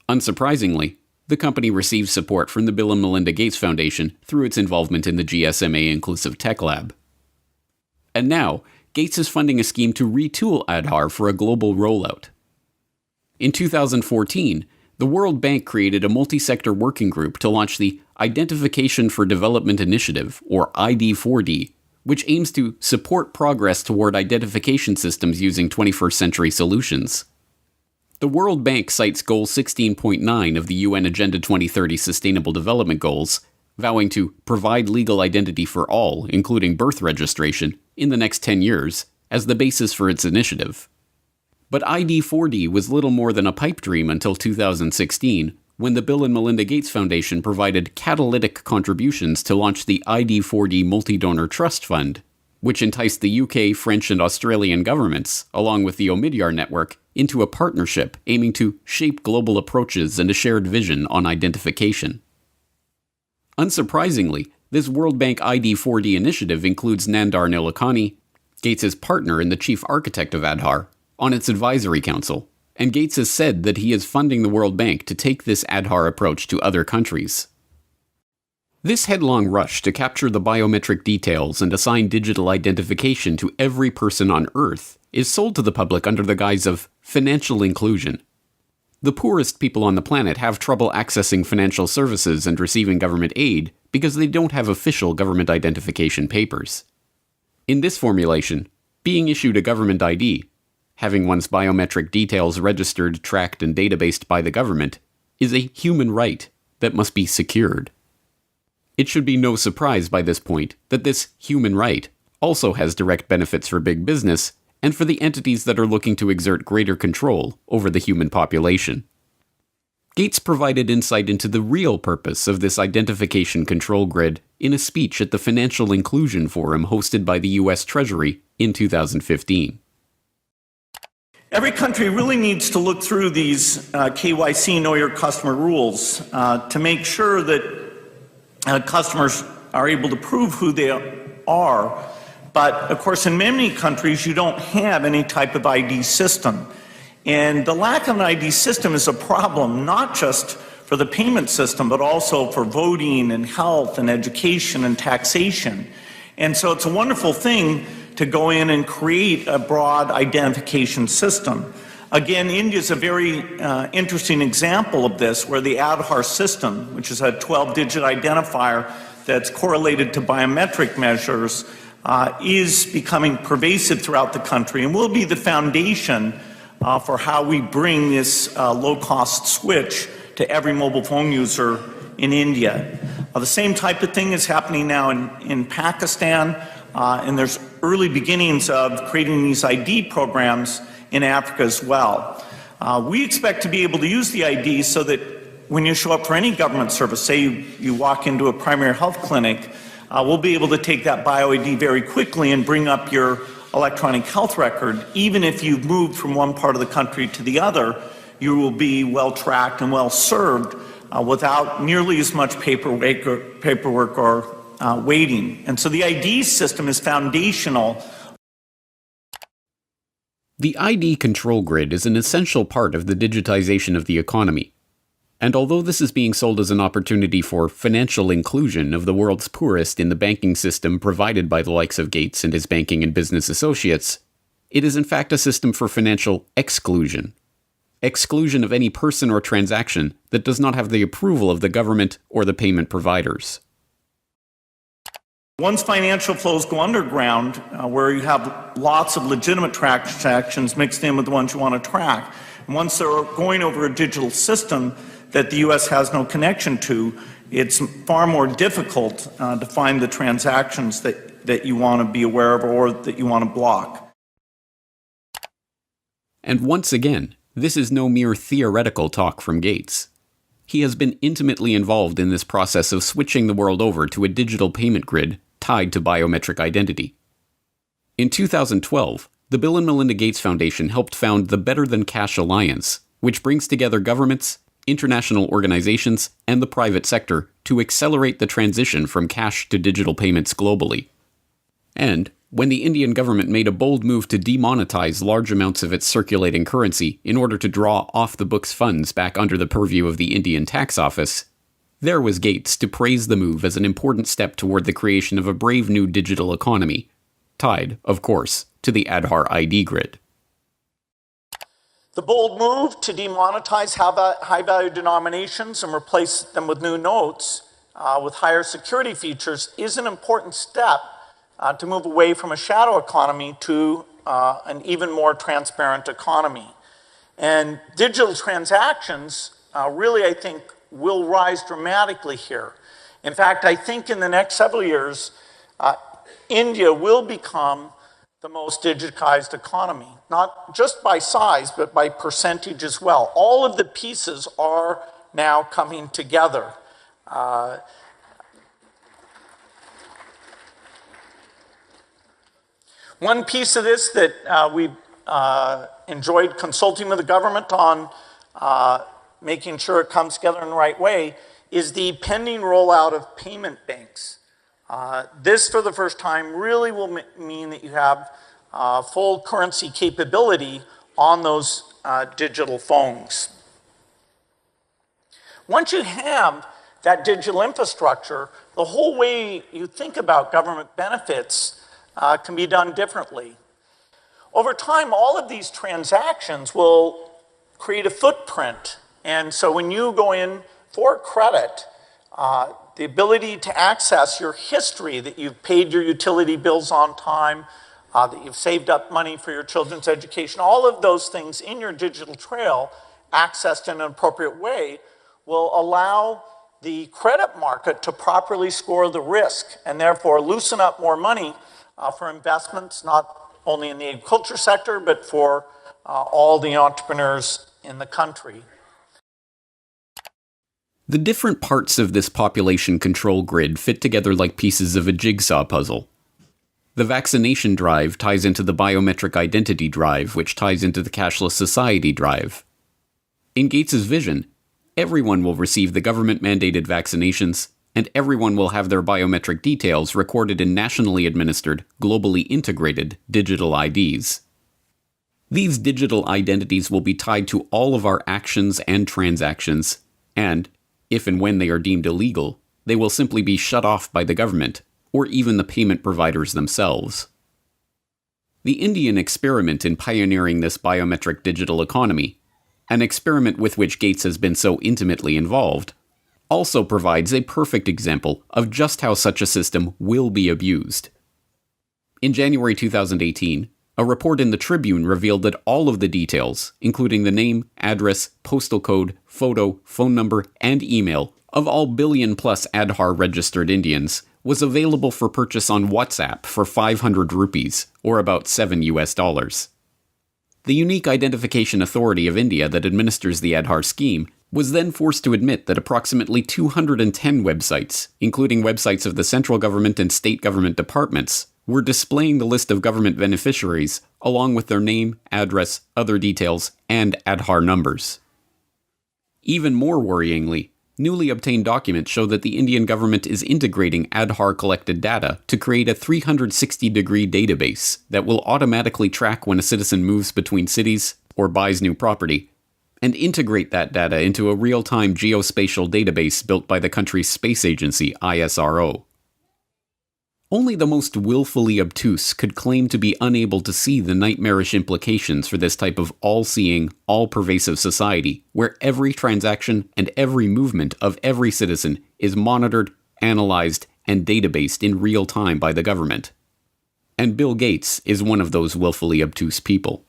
Unsurprisingly, the company receives support from the Bill and Melinda Gates Foundation through its involvement in the GSMA Inclusive Tech Lab. And now, Gates is funding a scheme to retool Aadhaar for a global rollout. In 2014, the World Bank created a multi-sector working group to launch the Identification for Development Initiative, or ID4D, which aims to support progress toward identification systems using 21st century solutions. The World Bank cites Goal 16.9 of the UN Agenda 2030 Sustainable Development Goals, vowing to provide legal identity for all, including birth registration, in the next 10 years, as the basis for its initiative. But ID4D was little more than a pipe dream until 2016, when the Bill and Melinda Gates Foundation provided catalytic contributions to launch the ID4D Multi-Donor Trust Fund, which enticed the UK, French, and Australian governments, along with the Omidyar network, into a partnership aiming to shape global approaches and a shared vision on identification. Unsurprisingly, this World Bank ID4D initiative includes Nandar Nilekani, Gates' partner and the chief architect of Aadhaar, on its advisory council, and Gates has said that he is funding the World Bank to take this Aadhaar approach to other countries. This headlong rush to capture the biometric details and assign digital identification to every person on Earth is sold to the public under the guise of financial inclusion. The poorest people on the planet have trouble accessing financial services and receiving government aid because they don't have official government identification papers. In this formulation, being issued a government ID, having one's biometric details registered, tracked, and databased by the government, is a human right that must be secured. It should be no surprise by this point that this human right also has direct benefits for big business and for the entities that are looking to exert greater control over the human population. Gates provided insight into the real purpose of this identification control grid in a speech at the Financial Inclusion Forum hosted by the U.S. Treasury in 2015. Every country really needs to look through these KYC, Know Your Customer rules to make sure that customers are able to prove who they are. But of course, in many countries, you don't have any type of ID system. And the lack of an ID system is a problem, not just for the payment system, but also for voting and health and education and taxation. And so it's a wonderful thing to go in and create a broad identification system. Again, India is a very interesting example of this, where the Aadhaar system, which is a 12-digit identifier that's correlated to biometric measures, is becoming pervasive throughout the country and will be the foundation for how we bring this low-cost switch to every mobile phone user in India. The same type of thing is happening now in Pakistan, and there's early beginnings of creating these ID programs in Africa as well. We expect to be able to use the ID so that when you show up for any government service, say you walk into a primary health clinic, we'll be able to take that bio-ID very quickly and bring up your electronic health record. Even if you've moved from one part of the country to the other, you will be well tracked and well served without nearly as much paperwork or waiting. And so the ID system is foundational. The ID control grid is an essential part of the digitization of the economy. And although this is being sold as an opportunity for financial inclusion of the world's poorest in the banking system provided by the likes of Gates and his banking and business associates, it is in fact a system for financial exclusion. Exclusion of any person or transaction that does not have the approval of the government or the payment providers. Once financial flows go underground, where you have lots of legitimate transactions mixed in with the ones you want to track, and once they're going over a digital system that the U.S. has no connection to, it's far more difficult to find the transactions that that you want to be aware of or that you want to block. And once again, this is no mere theoretical talk from Gates. He has been intimately involved in this process of switching the world over to a digital payment grid tied to biometric identity. In 2012, the Bill and Melinda Gates Foundation helped found the Better Than Cash Alliance, which brings together governments, international organizations, and the private sector to accelerate the transition from cash to digital payments globally. And when the Indian government made a bold move to demonetize large amounts of its circulating currency in order to draw off-the-books funds back under the purview of the Indian tax office, there was Gates to praise the move as an important step toward the creation of a brave new digital economy, tied, of course, to the Aadhaar ID grid. The bold move to demonetize high-value denominations and replace them with new notes with higher security features is an important step to move away from a shadow economy to an even more transparent economy. And digital transactions really, I think, will rise dramatically here. In fact, I think in the next several years, India will become the most digitized economy, not just by size, but by percentage as well. All of the pieces are now coming together. One piece of this that we've enjoyed consulting with the government on making sure it comes together in the right way is the pending rollout of payment banks. This, for the first time, really will mean that you have full currency capability on those digital phones. Once you have that digital infrastructure, the whole way you think about government benefits can be done differently. Over time, all of these transactions will create a footprint. And so when you go in for credit, the ability to access your history, that you've paid your utility bills on time, that you've saved up money for your children's education, all of those things in your digital trail, accessed in an appropriate way, will allow the credit market to properly score the risk and therefore loosen up more money for investments, not only in the agriculture sector, but for all the entrepreneurs in the country. The different parts of this population control grid fit together like pieces of a jigsaw puzzle. The vaccination drive ties into the biometric identity drive, which ties into the cashless society drive. In Gates's vision, everyone will receive the government-mandated vaccinations, and everyone will have their biometric details recorded in nationally administered, globally integrated digital IDs. These digital identities will be tied to all of our actions and transactions, and, if and when they are deemed illegal, they will simply be shut off by the government, or even the payment providers themselves. The Indian experiment in pioneering this biometric digital economy, an experiment with which Gates has been so intimately involved, also provides a perfect example of just how such a system will be abused. In January 2018, a report in the Tribune revealed that all of the details, including the name, address, postal code, photo, phone number, and email of all billion-plus Aadhaar registered Indians, was available for purchase on WhatsApp for 500 rupees, or about $7. The Unique Identification Authority of India that administers the Aadhaar scheme was then forced to admit that approximately 210 websites, including websites of the central government and state government departments, were displaying the list of government beneficiaries along with their name, address, other details, and Aadhaar numbers. Even more worryingly, newly obtained documents show that the Indian government is integrating Aadhaar collected data to create a 360-degree database that will automatically track when a citizen moves between cities or buys new property, and integrate that data into a real-time geospatial database built by the country's space agency, ISRO. Only the most willfully obtuse could claim to be unable to see the nightmarish implications for this type of all-seeing, all-pervasive society, where every transaction and every movement of every citizen is monitored, analyzed, and databased in real time by the government. And Bill Gates is one of those willfully obtuse people.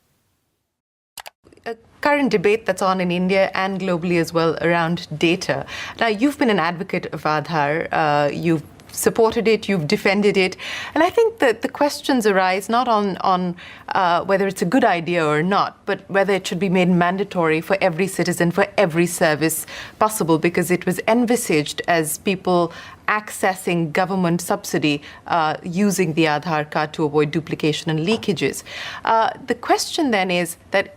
Current debate that's on in India and globally as well around data. Now, you've been an advocate of Aadhaar. You've supported it, you've defended it. And I think that the questions arise not on whether it's a good idea or not, but whether it should be made mandatory for every citizen, for every service possible, because it was envisaged as people accessing government subsidy using the Aadhaar card to avoid duplication and leakages. The question then is that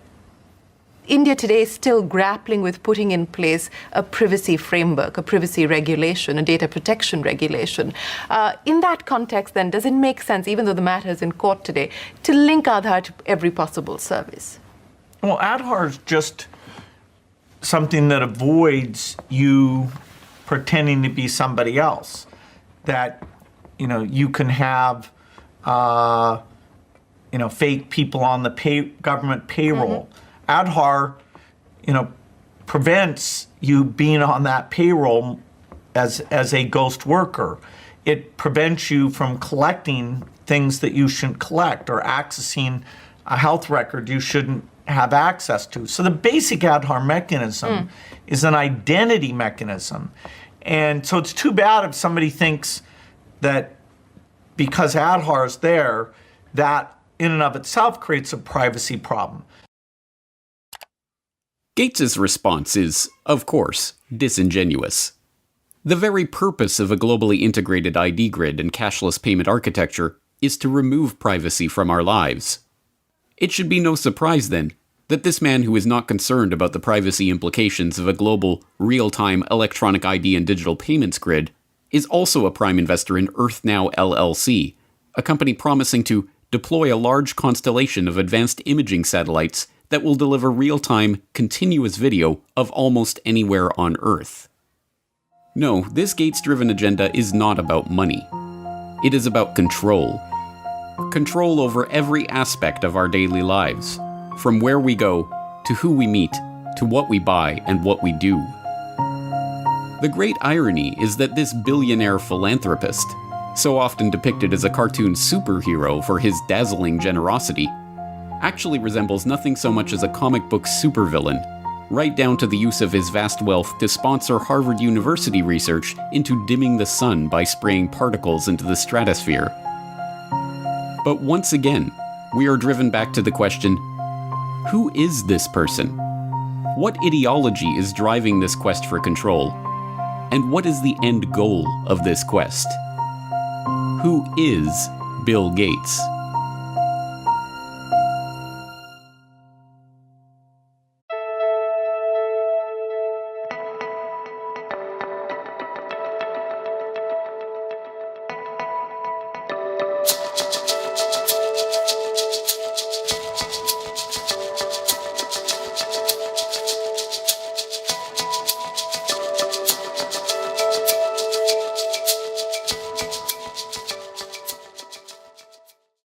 India today is still grappling with putting in place a privacy framework, a privacy regulation, a data protection regulation. In that context, then, does it make sense, even though the matter is in court today, to link Aadhaar to every possible service? Well, Aadhaar is just something that avoids you pretending to be somebody else. That, you can have, fake people on the government payroll. Mm-hmm. Aadhaar, prevents you being on that payroll as a ghost worker. It prevents you from collecting things that you shouldn't collect or accessing a health record you shouldn't have access to. So the basic Aadhaar mechanism is an identity mechanism. And so it's too bad if somebody thinks that because Aadhaar is there, that in and of itself creates a privacy problem. Gates's response is, of course, disingenuous. The very purpose of a globally integrated ID grid and cashless payment architecture is to remove privacy from our lives. It should be no surprise, then, that this man who is not concerned about the privacy implications of a global, real-time electronic ID and digital payments grid is also a prime investor in EarthNow LLC, a company promising to deploy a large constellation of advanced imaging satellites that will deliver real-time, continuous video of almost anywhere on Earth. No, this Gates-driven agenda is not about money. It is about control. Control over every aspect of our daily lives, from where we go, to who we meet, to what we buy and what we do. The great irony is that this billionaire philanthropist, so often depicted as a cartoon superhero for his dazzling generosity, actually resembles nothing so much as a comic book supervillain, right down to the use of his vast wealth to sponsor Harvard University research into dimming the sun by spraying particles into the stratosphere. But once again, we are driven back to the question, who is this person? What ideology is driving this quest for control? And what is the end goal of this quest? Who is Bill Gates?